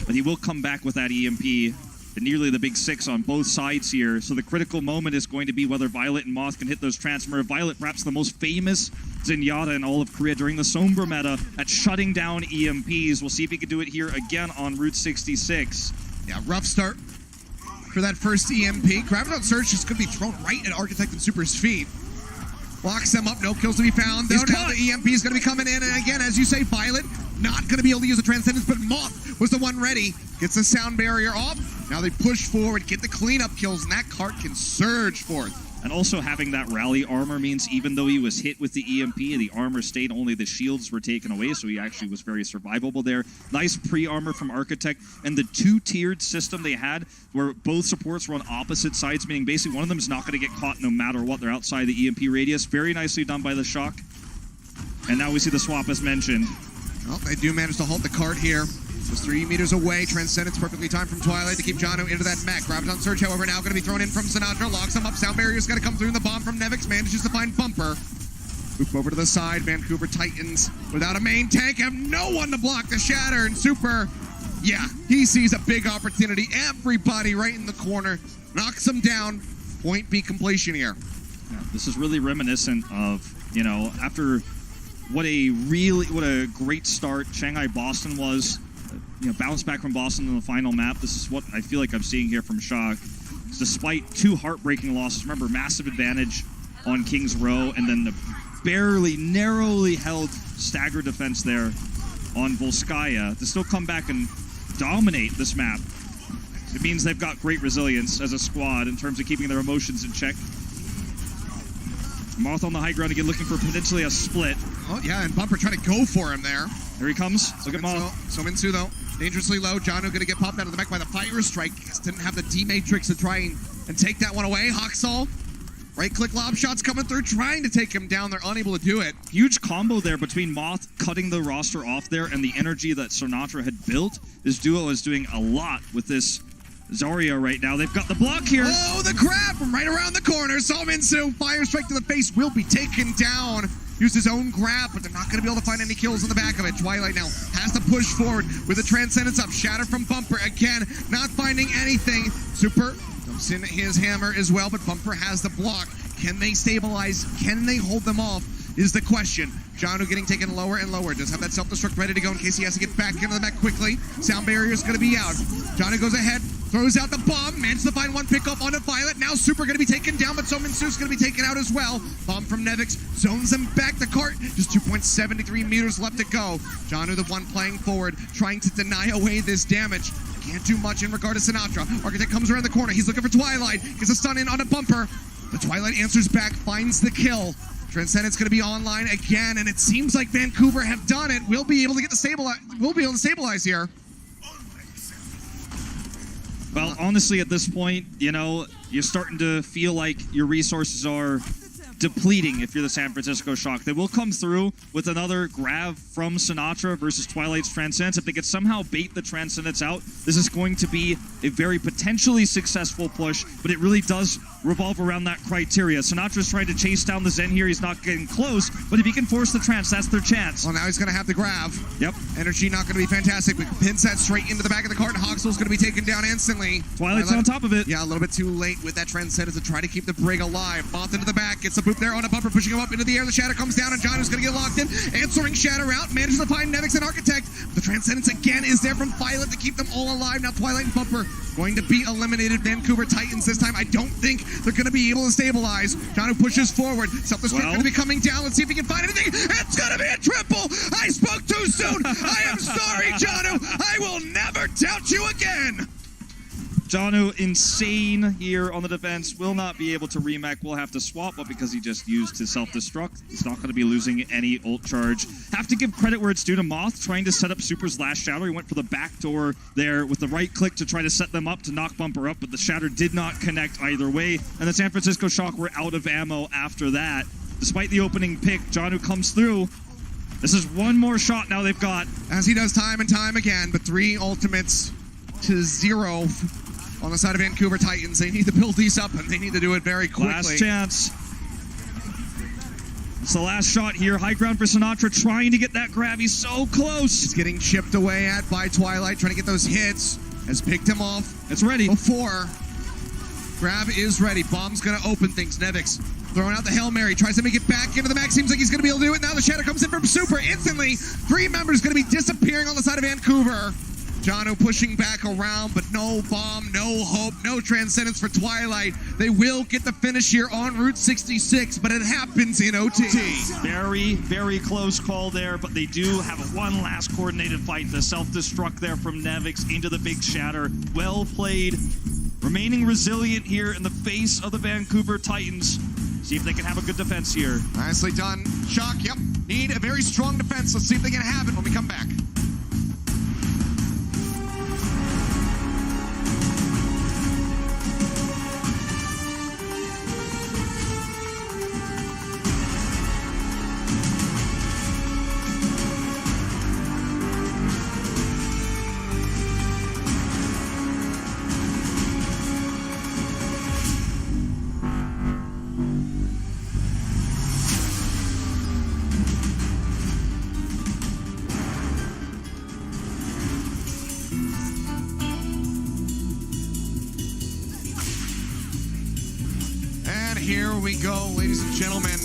but he will come back with that EMP. And nearly the big 6 on both sides here. So the critical moment is going to be whether Violet and Moth can hit those transfer. Violet, perhaps the most famous Zenyatta in all of Korea during the Sombra meta at shutting down EMPs. We'll see if he can do it here again on Route 66. Yeah, rough start for that first EMP. Graviton Surge is going to be thrown right at Architect and Super's feet. Locks them up, no kills to be found. Though now the EMP is going to be coming in, and again, as you say, Violet not going to be able to use the Transcendence, but Moth was the one ready. Gets the sound barrier off. Now they push forward, get the cleanup kills, and that cart can surge forth. And also having that rally armor means even though he was hit with the EMP, the armor stayed, only the shields were taken away, so he actually was very survivable there. Nice pre-armor from Architect, and the two-tiered system they had where both supports were on opposite sides, meaning basically one of them is not going to get caught no matter what. They're outside the EMP radius. Very nicely done by the Shock. And now we see the swap as mentioned. Well, they do manage to halt the cart here. Just 3 meters away. Transcendence perfectly timed from Twilight to keep Jano into that mech. Graviton Surge, however, now going to be thrown in from Sinatra. Locks him up. Sound barrier's going to come through. And the bomb from Nevix manages to find Bumper. Move over to the side. Vancouver Titans, without a main tank, have no one to block the shatter. And Super, yeah, he sees a big opportunity. Everybody right in the corner. Knocks him down. Point B completion here. Yeah, this is really reminiscent of, after what a great start Shanghai Boston was. Bounce back from Boston in the final map. This is what I feel like I'm seeing here from Shock. Despite 2 heartbreaking losses, remember, massive advantage on King's Row, and then the barely, narrowly held stagger defense there on Volskaya to still come back and dominate this map. It means they've got great resilience as a squad in terms of keeping their emotions in check. Moth on the high ground again, looking for potentially a split. Oh, yeah, and Bumper trying to go for him there. Here he comes. Look at Moth. Sominsu, though, dangerously low. Jano going to get popped out of the mech by the Fire Strike. Just didn't have the D-Matrix to try and take that one away. Hawksall, right-click lob shots coming through, trying to take him down. They're unable to do it. Huge combo there between Moth cutting the roster off there and the energy that Sinatra had built. This duo is doing a lot with this Zarya right now. They've got the block here. Oh, the grab from right around the corner. Sominsu, Fire Strike to the face, will be taken down. Used his own grab, but they're not going to be able to find any kills in the back of it. Twilight now has to push forward with the Transcendence up. Shatter from Bumper again, not finding anything. Super dumps in his hammer as well, but Bumper has the block. Can they stabilize? Can they hold them off? Is the question. Jano getting taken lower and lower. Does have that self-destruct ready to go in case he has to get back into the mech quickly. Sound barrier is going to be out. Jano goes ahead, throws out the bomb, manages to find one pickoff onto Violet. Now Super going to be taken down, but Sominsu's going to be taken out as well. Bomb from Nevix zones him back the cart. Just 2.73 meters left to go. Jano, the one playing forward, trying to deny away this damage. Can't do much in regard to Sinatra. Architect comes around the corner. He's looking for Twilight. Gets a stun in on a Bumper. The Twilight answers back, finds the kill. Transcendence going to be online again, and it seems like Vancouver have done it. We'll be able to get the stabilize here. Well, honestly, at this point, you're starting to feel like your resources are depleting if you're the San Francisco Shock. They will come through with another grab from Sinatra versus Twilight's Transcendence. If they could somehow bait the Transcendence out, this is going to be a very potentially successful push, but it really does revolve around that criteria. Sinatra's trying to chase down the Zen here. He's not getting close, but if he can force the Trance, that's their chance. Well, now he's going to have the grab. Yep. Energy not going to be fantastic, but pins that straight into the back of the cart, and Hawksall's going to be taken down instantly. Twilight's on top of it. Yeah, a little bit too late with that Transcendence to try to keep the Brig alive. Moth into the back, gets the boop there on a Bumper, pushing him up into the air. The Shatter comes down, and Jano's going to get locked in. Answering Shatter out, manages to find Nevix and Architect. The Transcendence again is there from Violet to keep them all alive. Now Twilight and Bumper going to be eliminated. Vancouver Titans this time. I don't think they're going to be able to stabilize. Jano pushes forward. Self-destruct going to be coming down. Let's see if he can find anything. It's going to be a triple. I spoke too soon. I am sorry, Jano. I will never doubt you again. Jano, insane here on the defense. Will not be able to remech. Will have to swap, but because he just used his self-destruct, he's not going to be losing any ult charge. Have to give credit where it's due to Moth, trying to set up Super's last shatter. He went for the back door there with the right click to try to set them up to knock Bumper up, but the shatter did not connect either way. And the San Francisco Shock were out of ammo after that. Despite the opening pick, Jano comes through. This is one more shot now they've got. As he does time and time again, but 3 ultimates to 0 on the side of Vancouver Titans. They need to build these up, and they need to do it very quickly. Last chance. It's the last shot here. High ground for Sinatra, trying to get that grab. He's so close. He's getting chipped away at by Twilight, trying to get those hits. Has picked him off. It's ready. Before. Grab is ready. Bomb's going to open things. Nevix throwing out the Hail Mary. Tries to make it back into the mech. Seems like he's going to be able to do it. Now the Shadow comes in from Super. Instantly, 3 members going to be disappearing on the side of Vancouver. Jano pushing back around, but no bomb, no hope, no Transcendence for Twilight. They will get the finish here on Route 66, but it happens in OT. Very, very close call there, but they do have one last coordinated fight. The self-destruct there from Nevix into the big shatter. Well played. Remaining resilient here in the face of the Vancouver Titans. See if they can have a good defense here. Nicely done. Shock, yep. Need a very strong defense. Let's see if they can have it when we come back. we go, ladies and gentlemen.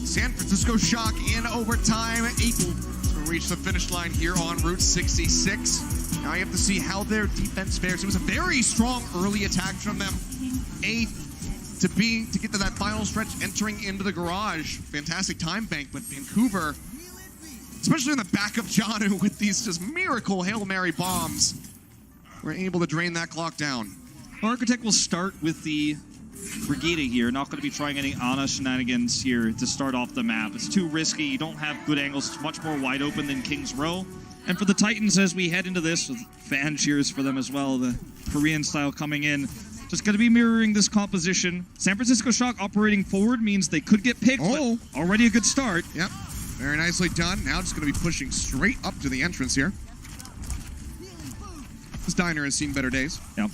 San Francisco Shock in overtime, able to reach the finish line here on Route 66. Now you have to see how their defense fares. It was a very strong early attack from them. To get to that final stretch, entering into the garage. Fantastic time bank, but Vancouver, especially in the back of Janu with these just miracle Hail Mary bombs, were able to drain that clock down. Architect will start with the Brigida here. Not going to be trying any Ana shenanigans here to start off the map. It's too risky. You don't have good angles. It's much more wide open than King's Row. And for the Titans, as we head into this, with fan cheers for them as well, the Korean style coming in, just going to be mirroring this composition. San Francisco Shock operating forward means they could get picked, but already a good start. Yep, very nicely done. Now just going to be pushing straight up to the entrance here. This diner has seen better days. Yep.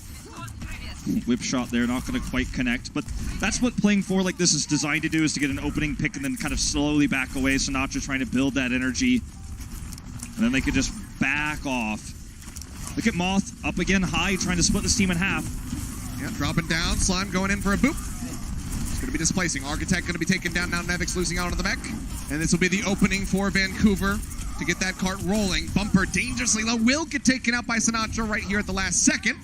Whip shot there, not going to quite connect, but that's what playing four like this is designed to do, is to get an opening pick and then kind of slowly back away. Sinatra trying to build that energy, and then they could just back off. Look at Moth up again high, trying to split this team in half. Yeah, dropping down, Slime going in for a boop. It's going to be displacing. Architect going to be taken down now, Nevix losing out on the mech, and this will be the opening for Vancouver to get that cart rolling. Bumper dangerously low, will get taken out by Sinatra right here at the last second.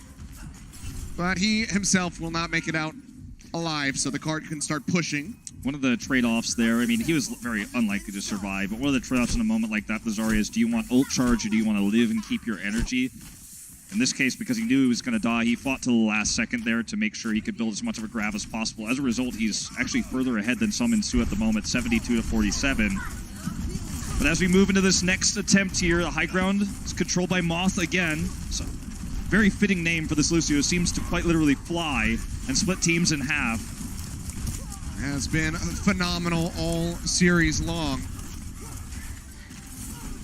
But he himself will not make it out alive, so the cart can start pushing. One of the trade-offs there, I mean, he was very unlikely to survive, but one of the trade-offs in a moment like that, Zarya, is do you want ult charge or do you want to live and keep your energy? In this case, because he knew he was going to die, he fought to the last second there to make sure he could build as much of a grab as possible. As a result, he's actually further ahead than Summon Su at the moment, 72-47. But as we move into this next attempt here, the high ground is controlled by Moth again. So, very fitting name for this Lucio. Seems to quite literally fly and split teams in half. Has been phenomenal all series long.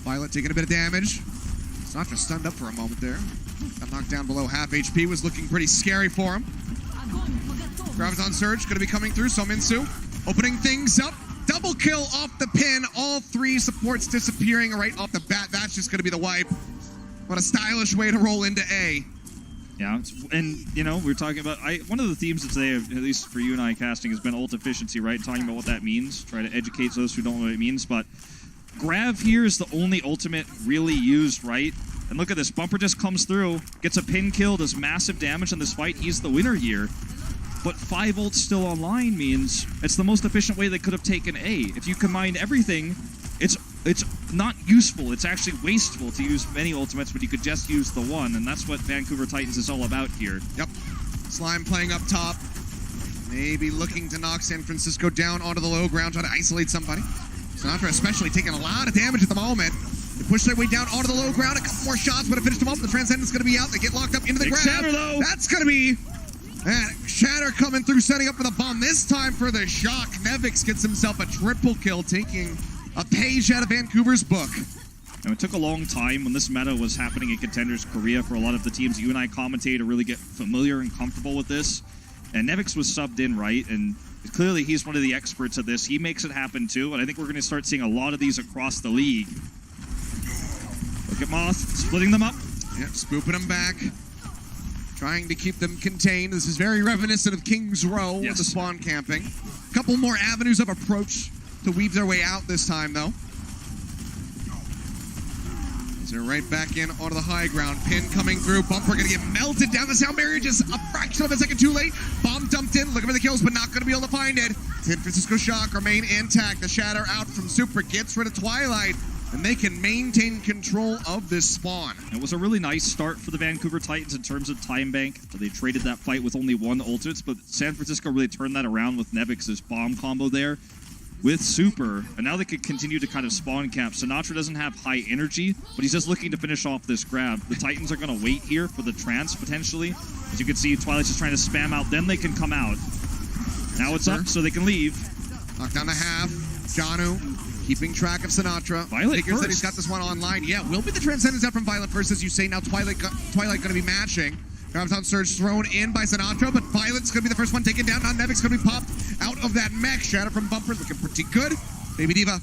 Violet taking a bit of damage. Sinatra stunned up for a moment there. Got knocked down below half HP. Was looking pretty scary for him. Graviton Surge going to be coming through. So Minsu opening things up. Double kill off the pin. All three supports disappearing right off the bat. That's just going to be the wipe. What a stylish way to roll into A. Yeah, and, you know, we're talking about... one of the themes of today, at least for you and I casting, has been ult efficiency, right? Talking about what that means. Try to educate those who don't know what it means. But Grav here is the only ultimate really used, right? And look at this. Bumper just comes through, gets a pin kill, does massive damage in this fight. He's the winner here. But 5 ults still online means it's the most efficient way they could have taken A. If you combine everything, it's not useful. It's actually wasteful to use many ultimates, but you could just use the one, and that's what Vancouver Titans is all about here. Yep. Slime playing up top. Maybe looking to knock San Francisco down onto the low ground, try to isolate somebody. Sinatra especially taking a lot of damage at the moment. They push their way down onto the low ground. A couple more shots would have finished them off. The Transcendent's going to be out. They get locked up into the grab. Shatter, though. That's going to be... Shatter coming through, setting up for the bomb. This time for the Shock. Nevix gets himself a triple kill, taking a page out of Vancouver's book. And it took a long time when this meta was happening in Contenders Korea for a lot of the teams you and I commentate to really get familiar and comfortable with this. And Nevix was subbed in, right? And clearly he's one of the experts at this. He makes it happen too, and I think we're going to start seeing a lot of these across the league. Look at Moth, splitting them up. Yep, spooping them back. Trying to keep them contained. This is very reminiscent of King's Row with the spawn camping. A couple more avenues of approach to weave their way out this time, though. They're right back in onto the high ground. Pin coming through. Bumper going to get melted down. The sound barrier just a fraction of a second too late. Bomb dumped in. Looking for the kills, but not going to be able to find it. San Francisco Shock remain intact. The Shatter out from Super gets rid of Twilight, and they can maintain control of this spawn. It was a really nice start for the Vancouver Titans in terms of time bank. They traded that fight with only one ultimate, but San Francisco really turned that around with Nevix's bomb combo there with Super, and now they could continue to kind of spawn camp. Sinatra doesn't have high energy, but he's just looking to finish off this grab. The Titans are going to wait here for the trance, potentially. As you can see, Twilight's just trying to spam out, then they can come out. Now it's up, so they can leave. Knocked down to half. Janu keeping track of Sinatra. Violet figures first. that he's got this one online. Yeah, will be the Transcendence out from Violet first, as you say. Now Twilight going to be matching. Graviton Surge thrown in by Sinatra, but Violet's going to be the first one taken down. Now Nevix going to be popped out of that mech. Shatter from Bumper looking pretty good. Baby Diva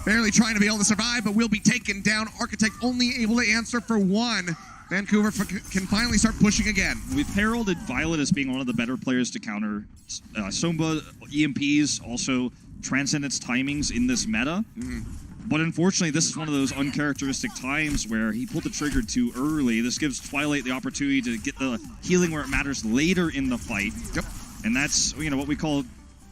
barely trying to be able to survive, but will be taken down. Architect only able to answer for one. Vancouver can finally start pushing again. We've heralded Violet as being one of the better players to counter Somba, EMPs, also Transcendence timings in this meta. But unfortunately, this is one of those uncharacteristic times where he pulled the trigger too early. This gives Twilight the opportunity to get the healing where it matters later in the fight. Yep. And that's, you know, what we call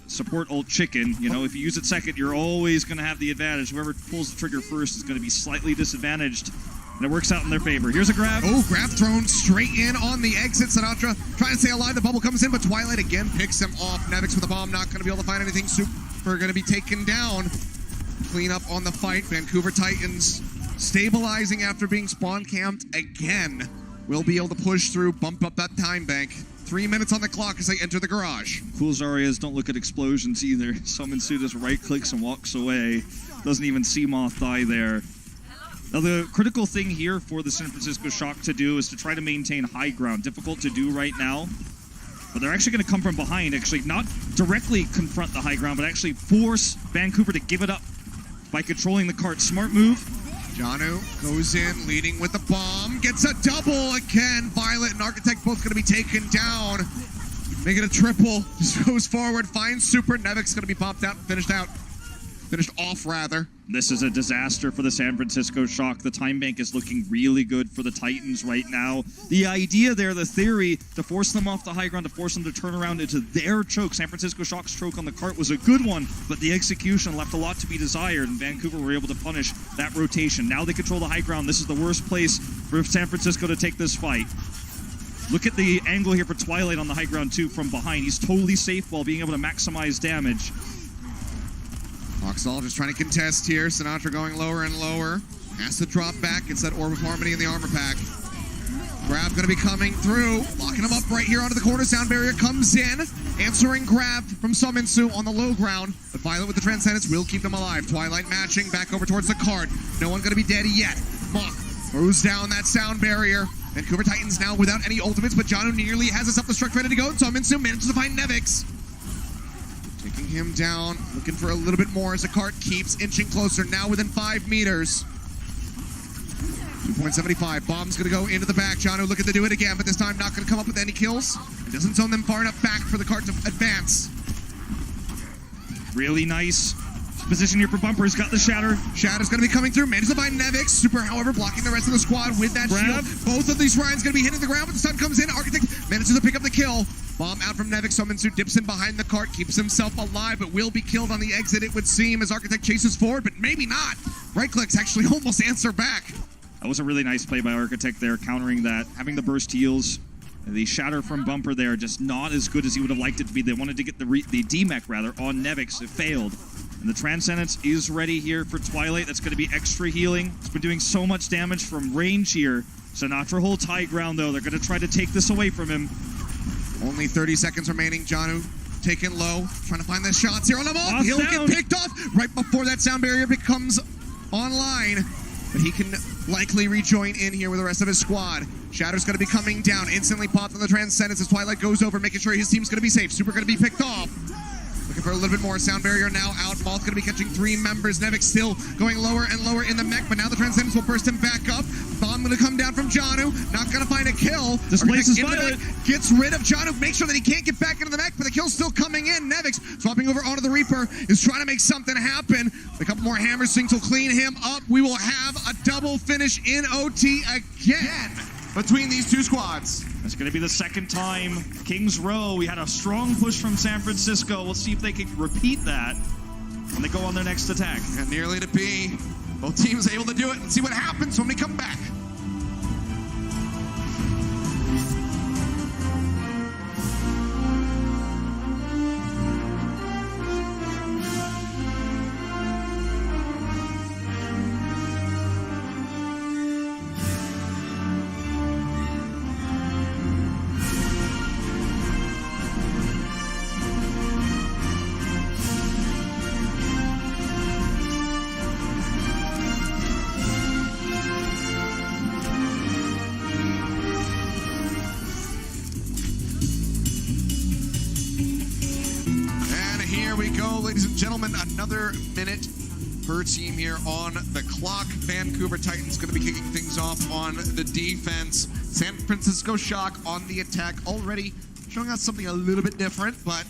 support ult chicken. You know, if you use it second, you're always going to have the advantage. Whoever pulls the trigger first is going to be slightly disadvantaged. And it works out in their favor. Here's a grab. Oh, grab thrown straight in on the exit. Sinatra trying to stay alive. The bubble comes in, but Twilight again picks him off. Nevix with the bomb, not going to be able to find anything. Super going to be taken down. Clean up on the fight. Vancouver Titans stabilizing after being spawn camped again. Will be able to push through, bump up that time bank. 3 minutes on the clock as they enter the garage. Cool Zarya's don't look at explosions either. Summon Su just right clicks and walks away. Doesn't even see Moth die there. Now the critical thing here for the San Francisco Shock to do is to try to maintain high ground. Difficult to do right now. But they're actually going to come from behind, actually not directly confront the high ground, but actually force Vancouver to give it up by controlling the cart. Smart move. Janu goes in, leading with the bomb. Gets a double again. Violet and Architect both going to be taken down. Make it a triple. Just goes forward, finds Super. Nevix going to be popped out, finished off rather. This is a disaster for the San Francisco Shock. The time bank is looking really good for the Titans right now. The idea there, the theory, to force them off the high ground, to force them to turn around into their choke. San Francisco Shock's choke on the cart was a good one, but the execution left a lot to be desired, and Vancouver were able to punish that rotation. Now they control the high ground. This is the worst place for San Francisco to take this fight. Look at the angle here for Twilight on the high ground too from behind. He's totally safe while being able to maximize damage. Oxall just trying to contest here. Sinatra going lower and lower. Has to drop back. It's that Orb of Harmony in the armor pack. Grab going to be coming through. Locking him up right here onto the corner. Sound barrier comes in. Answering grab from Summon Su on the low ground. But Violet with the Transcendence will keep them alive. Twilight matching back over towards the cart. No one going to be dead yet. Moth throws down that sound barrier. Vancouver Titans now without any ultimates, but Janu nearly has his self-destruct ready to go. Summon Su manages to find Nevix. Taking him down, looking for a little bit more as the cart keeps inching closer, now within 5 meters. 2.75, bomb's gonna go into the back. Janu looking to do it again, but this time not gonna come up with any kills. It doesn't zone them far enough back for the cart to advance. Really nice position here for Bumper. He's got the Shatter. Shatter's gonna be coming through, manages to find Nevix. Super, however, blocking the rest of the squad with that Grab. shield. Both of these Ryans gonna be hitting the ground, but the sun comes in. Architect manages to pick up the kill. Bomb out from Nevix. Summon Su dips in behind the cart, keeps himself alive, but will be killed on the exit, it would seem, as Architect chases forward, but maybe not. Right clicks actually almost answer back. That was a really nice play by Architect there, countering that, having the burst heals. The Shatter from Bumper there, just not as good as he would have liked it to be. They wanted to get the DMEC rather on Nevix. It failed. And the Transcendence is ready here for Twilight. That's going to be extra healing. It's been doing so much damage from range here. Sinatra holds high ground though. They're going to try to take this away from him. Only 30 seconds remaining. Janu taken low, trying to find the shots here on the Moth. He'll get picked off right before that sound barrier becomes online. But he can likely rejoin in here with the rest of his squad. Shatter's going to be coming down. Instantly popped on the Transcendence as Twilight goes over, making sure his team's going to be safe. Super going to be picked off. Looking for a little bit more. Sound barrier now out. Moth going to be catching 3 members. Nevix still going lower and lower in the mech, but now the Transcendence will burst him back up. Bomb going to come down from Janu. Not going to find a kill. Displaces Violet. Gets rid of Janu. Make sure that he can't get back into the mech, but the kill's still coming in. Nevix swapping over onto the Reaper is trying to make something happen. A couple more hammer swings will clean him up. We will have a double finish in OT again between these two squads. That's going to be the second time. Kings Row, we had a strong push from San Francisco. We'll see if they can repeat that when they go on their next attack. And nearly to be. Both teams able to do it and see what happens when we come back. Ladies and gentlemen, another minute per team here on the clock. Vancouver Titans going to be kicking things off on the defense. San Francisco Shock on the attack, already showing us something a little bit different, but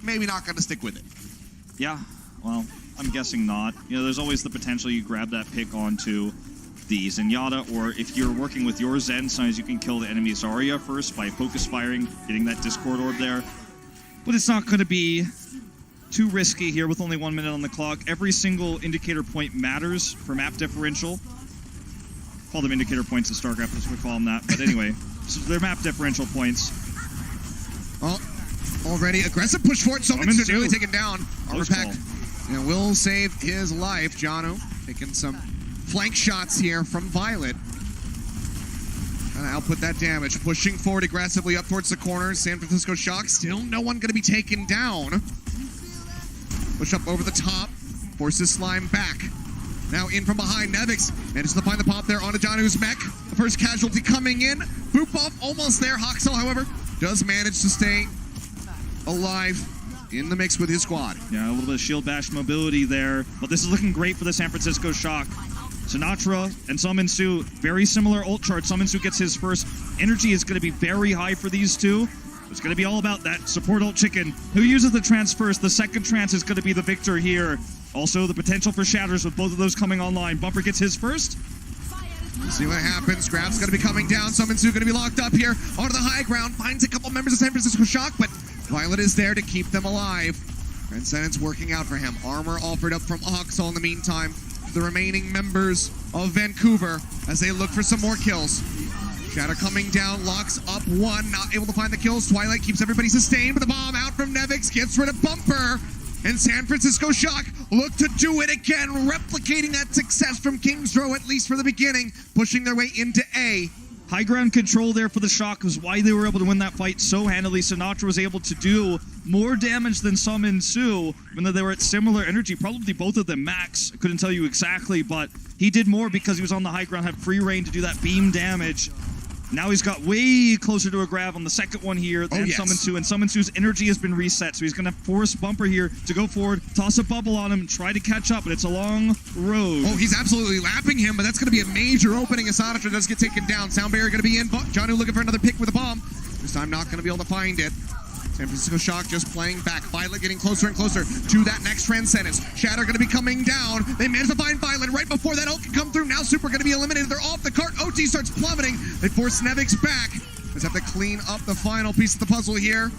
maybe not going to stick with it. Yeah, well, I'm guessing not. You know, there's always the potential you grab that pick onto the Zenyatta, or if you're working with your Zen, sometimes you can kill the enemy Zarya first by focus firing, getting that Discord orb there. But it's not going to be too risky here with only 1 minute on the clock. Every single indicator point matters for map differential. Call them indicator points in StarCraft, that's what we call them that. But anyway, so they're map differential points. Oh, already aggressive push forward. Someone's nearly taken down. Armor Pack will save his life. Janu taking some flank shots here from Violet. Trying to output that damage. Pushing forward aggressively up towards the corners. San Francisco Shock, still no one going to be taken down. Push up over the top. Forces Slime back. Now in from behind. Nevix manages to find the pop there onto Janu's mech. The first casualty coming in. Boop off almost there. Hoxel, however, does manage to stay alive in the mix with his squad. Yeah, a little bit of shield bash mobility there. But this is looking great for the San Francisco Shock. Sinatra and Summon Su, very similar ult chart. Summon Su gets his first. Energy is going to be very high for these two. It's going to be all about that support ult chicken. Who uses the trance first? The second trance is going to be the victor here. Also, the potential for shatters with both of those coming online. Bumper gets his first. Let's see what happens. Grab's going to be coming down. Summon Su going to be locked up here onto the high ground. Finds a couple members of San Francisco Shock, but Violet is there to keep them alive. Transcendence working out for him. Armor offered up from Oxall in the meantime. The remaining members of Vancouver as they look for some more kills. Shatter coming down, locks up one, not able to find the kills. Twilight keeps everybody sustained, but the bomb out from Nevix gets rid of Bumper. And San Francisco Shock look to do it again, replicating that success from King's Row, at least for the beginning, pushing their way into A. High ground control there for the Shock was why they were able to win that fight so handily. Sinatra was able to do more damage than Summon Su, even though they were at similar energy, probably both of them max. I couldn't tell you exactly, but he did more because he was on the high ground, had free reign to do that beam damage. Now he's got way closer to a grab on the second one here than Summon Su, and Summon Su's energy has been reset, so he's going to force Bumper here to go forward, toss a bubble on him, and try to catch up, but it's a long road. Oh, he's absolutely lapping him, but that's going to be a major opening as Sinatra does get taken down. Sound barrier going to be in. Janu looking for another pick with a bomb. This time not going to be able to find it. San Francisco Shock just playing back. Violet getting closer and closer to that next Transcendence. Shatter going to be coming down. They manage to find Violet right before that ult can come through. Now Super going to be eliminated. They're off the cart. OT starts plummeting. They force Nevix back. Let's have to clean up the final piece of the puzzle here.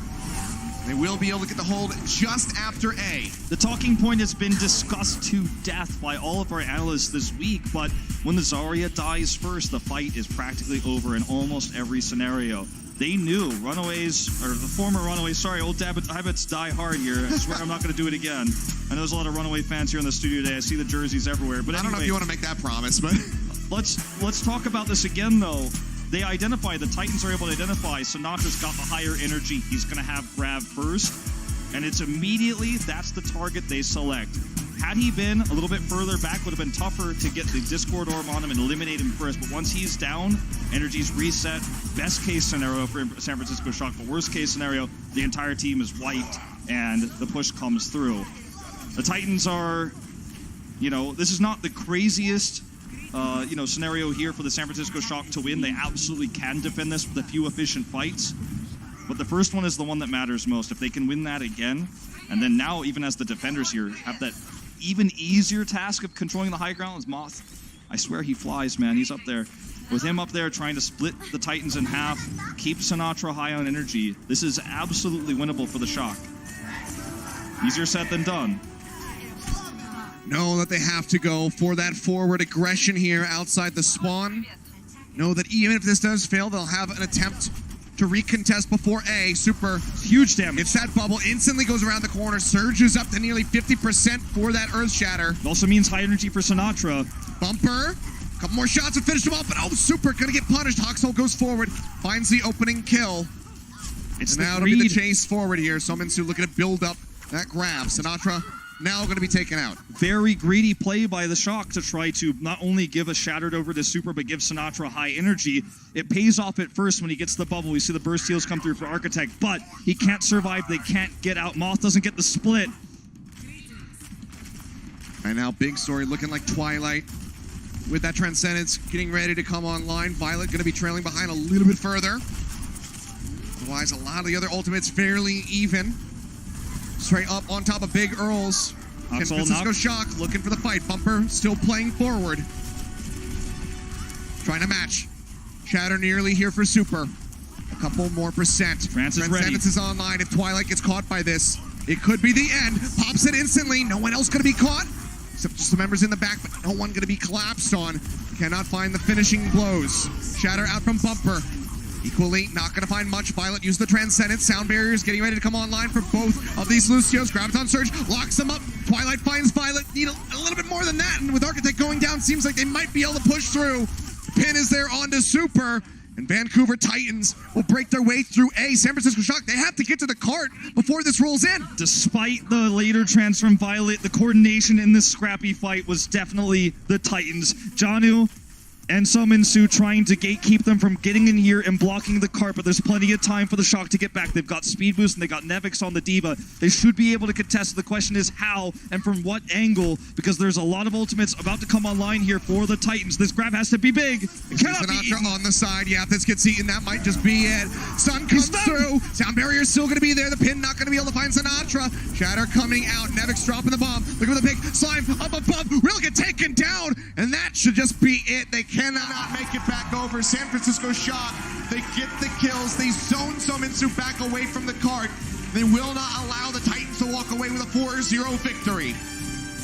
They will be able to get the hold just after A. The talking point has been discussed to death by all of our analysts this week, but when the Zarya dies first, the fight is practically over in almost every scenario. They knew Runaways, or the former Runaways, sorry, old habits die hard here. I swear I'm not going to do it again. I know there's a lot of Runaway fans here in the studio today. I see the jerseys everywhere. But anyway, I don't know if you want to make that promise, but... let's talk about this again, though. They identify, the Titans are able to identify, Sinatra's got the higher energy. He's going to have grab first. And it's immediately, that's the target they select. Had he been a little bit further back, would have been tougher to get the Discord orb on him and eliminate him first. But once he's down, energy's reset. Best case scenario for San Francisco Shock, but worst case scenario, the entire team is wiped and the push comes through. The Titans are, this is not the craziest, scenario here for the San Francisco Shock to win. They absolutely can defend this with a few efficient fights. But the first one is the one that matters most. If they can win that again, and then now, even as the defenders here, have that even easier task of controlling the high ground as Moth. I swear he flies, man. He's up there. With him up there trying to split the Titans in half, keep Sinatra high on energy, this is absolutely winnable for the Shock. Easier said than done. Know that they have to go for that forward aggression here outside the spawn. Know that even if this does fail, they'll have an attempt to recontest before A. Super huge damage. It's that bubble, instantly goes around the corner, surges up to nearly 50% for that Earth Shatter. It also means high energy for Sinatra. Bumper, a couple more shots to finish him off, but Super gonna get punished. Hoxel goes forward, finds the opening kill. It's and now it'll be the chase forward here. Summon Su looking to build up that grab. Sinatra now going to be taken out. Very greedy play by the Shock to try to not only give a Shattered over to Super, but give Sinatra high energy. It pays off at first when he gets the bubble. We see the burst heals come through for Architect, but he can't survive. They can't get out. Moth doesn't get the split. And now Big Story looking like Twilight. With that Transcendence getting ready to come online. Violet going to be trailing behind a little bit further. Otherwise, a lot of the other ultimates fairly even. Straight up on top of Big Earls. San Francisco Shock looking for the fight. Bumper still playing forward. Trying to match. Shatter nearly here for Super. A couple more percent. Transcendence is online. If Twilight gets caught by this, it could be the end. Pops it instantly. No one else going to be caught. Except just the members in the back, but no one going to be collapsed on. Cannot find the finishing blows. Shatter out from Bumper. Equally not going to find much. Violet used the Transcendence. Sound barriers getting ready to come online for both of these Lucios. Grabs on Surge, locks them up. Twilight finds Violet. Need a little bit more than that. And with Architect going down, seems like they might be able to push through. The pin is there onto Super. And Vancouver Titans will break their way through A. San Francisco Shock, they have to get to the cart before this rolls in. Despite the later transfer from Violet, the coordination in this scrappy fight was definitely the Titans. Janu and Sominsu trying to gatekeep them from getting in here and blocking the cart, but there's plenty of time for the Shock to get back. They've got Speed Boost and they got Nevix on the Diva. They should be able to contest. The question is how and from what angle, because there's a lot of ultimates about to come online here for the Titans. This grab has to be big. It cannot be eaten. On the side. Yeah, if this gets eaten, that might just be it. Stun comes through. Sound barrier's still going to be there. The pin not going to be able to find Sinatra. Shatter coming out. Nevix dropping the bomb. Look at the big slime up above. Will get taken down. And that should just be it. They cannot make it back over. San Francisco Shock, they get the kills. They zone Sominsu back away from the cart. They will not allow the Titans to walk away with a 4-0 victory.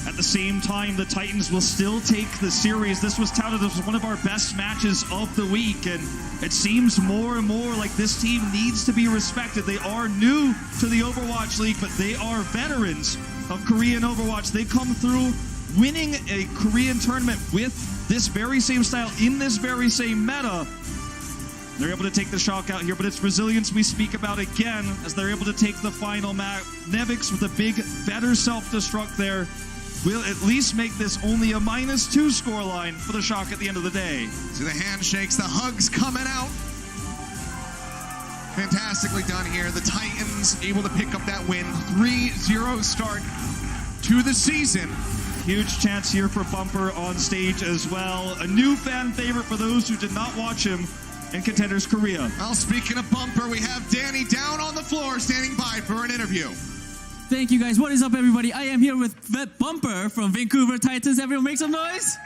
At the same time, the Titans will still take the series. This was touted as one of our best matches of the week, and it seems more and more like this team needs to be respected. They are new to the Overwatch League, but they are veterans of Korean Overwatch. They come through winning a Korean tournament with this very same style, in this very same meta. They're able to take the Shock out here, but it's resilience we speak about again as they're able to take the final map. Nevix with a big, better self-destruct there will at least make this only a -2 scoreline for the Shock at the end of the day. See the handshakes, the hugs coming out. Fantastically done here. The Titans able to pick up that win. 3-0 start to the season. Huge chance here for Bumper on stage as well. A new fan favorite for those who did not watch him in Contenders Korea. Well, speaking of Bumper, we have Danny down on the floor standing by for an interview. Thank you, guys. What is up, everybody? I am here with Bumper from Vancouver Titans. Everyone make some noise.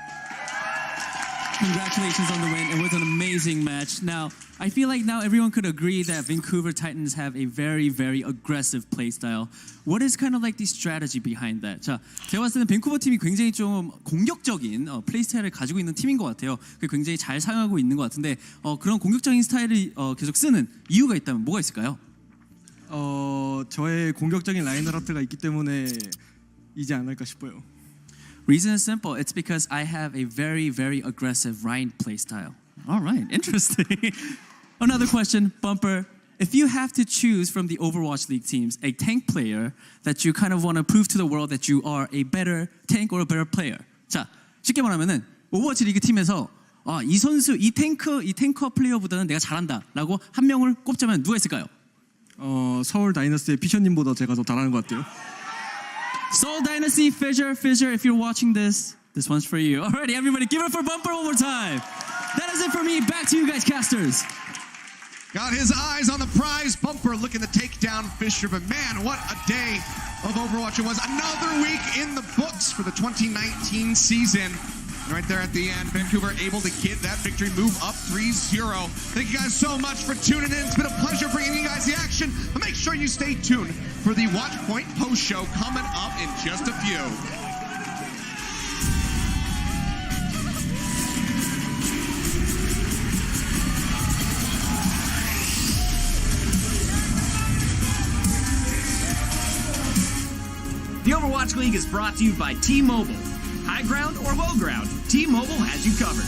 Congratulations on the win. It was an amazing match. Now, I feel like now everyone could agree that Vancouver Titans have a very, very aggressive playstyle. What is kind of like the strategy behind that? 자, 제가 봤을 때는 밴쿠버 팀이 굉장히 좀 공격적인 플레이 스타일을 가지고 있는 팀인 것 같아요. 그게 굉장히 잘 사용하고 있는 것 같은데 그런 공격적인 스타일을 계속 쓰는 이유가 있다면 뭐가 있을까요? 저의 공격적인 라인아웃가 있기 때문에 이지 않을까 싶어요. Reason is simple. It's because I have a very, very aggressive Ryan playstyle. All right, interesting. Another question, Bumper. If you have to choose from the Overwatch League teams a tank player that you kind of want to prove to the world that you are a better tank or a better player. 자, 쉽게 말하면은 오버워치 리그 팀에서 이 선수, 이 탱커 플레이어보다는 내가 잘한다라고 한 명을 꼽자면 누가 있을까요? 서울 다이너스의 피셔님보다 제가 더 잘하는 것 같아요. Seoul Dynasty, Fissure, if you're watching this one's for you. Alrighty, everybody, give it up for Bumper one more time. That is it for me. Back to you guys, casters. Got his eyes on the prize. Bumper looking to take down Fissure, but man, what a day of Overwatch it was. Another week in the books for the 2019 season. Right there at the end, Vancouver able to get that victory, move up 3-0. Thank you guys so much for tuning in. It's been a pleasure bringing you guys the action. But make sure you stay tuned for the Watchpoint post show coming up in just a few. The Overwatch League is brought to you by T-Mobile. High ground or low ground, T-Mobile has you covered.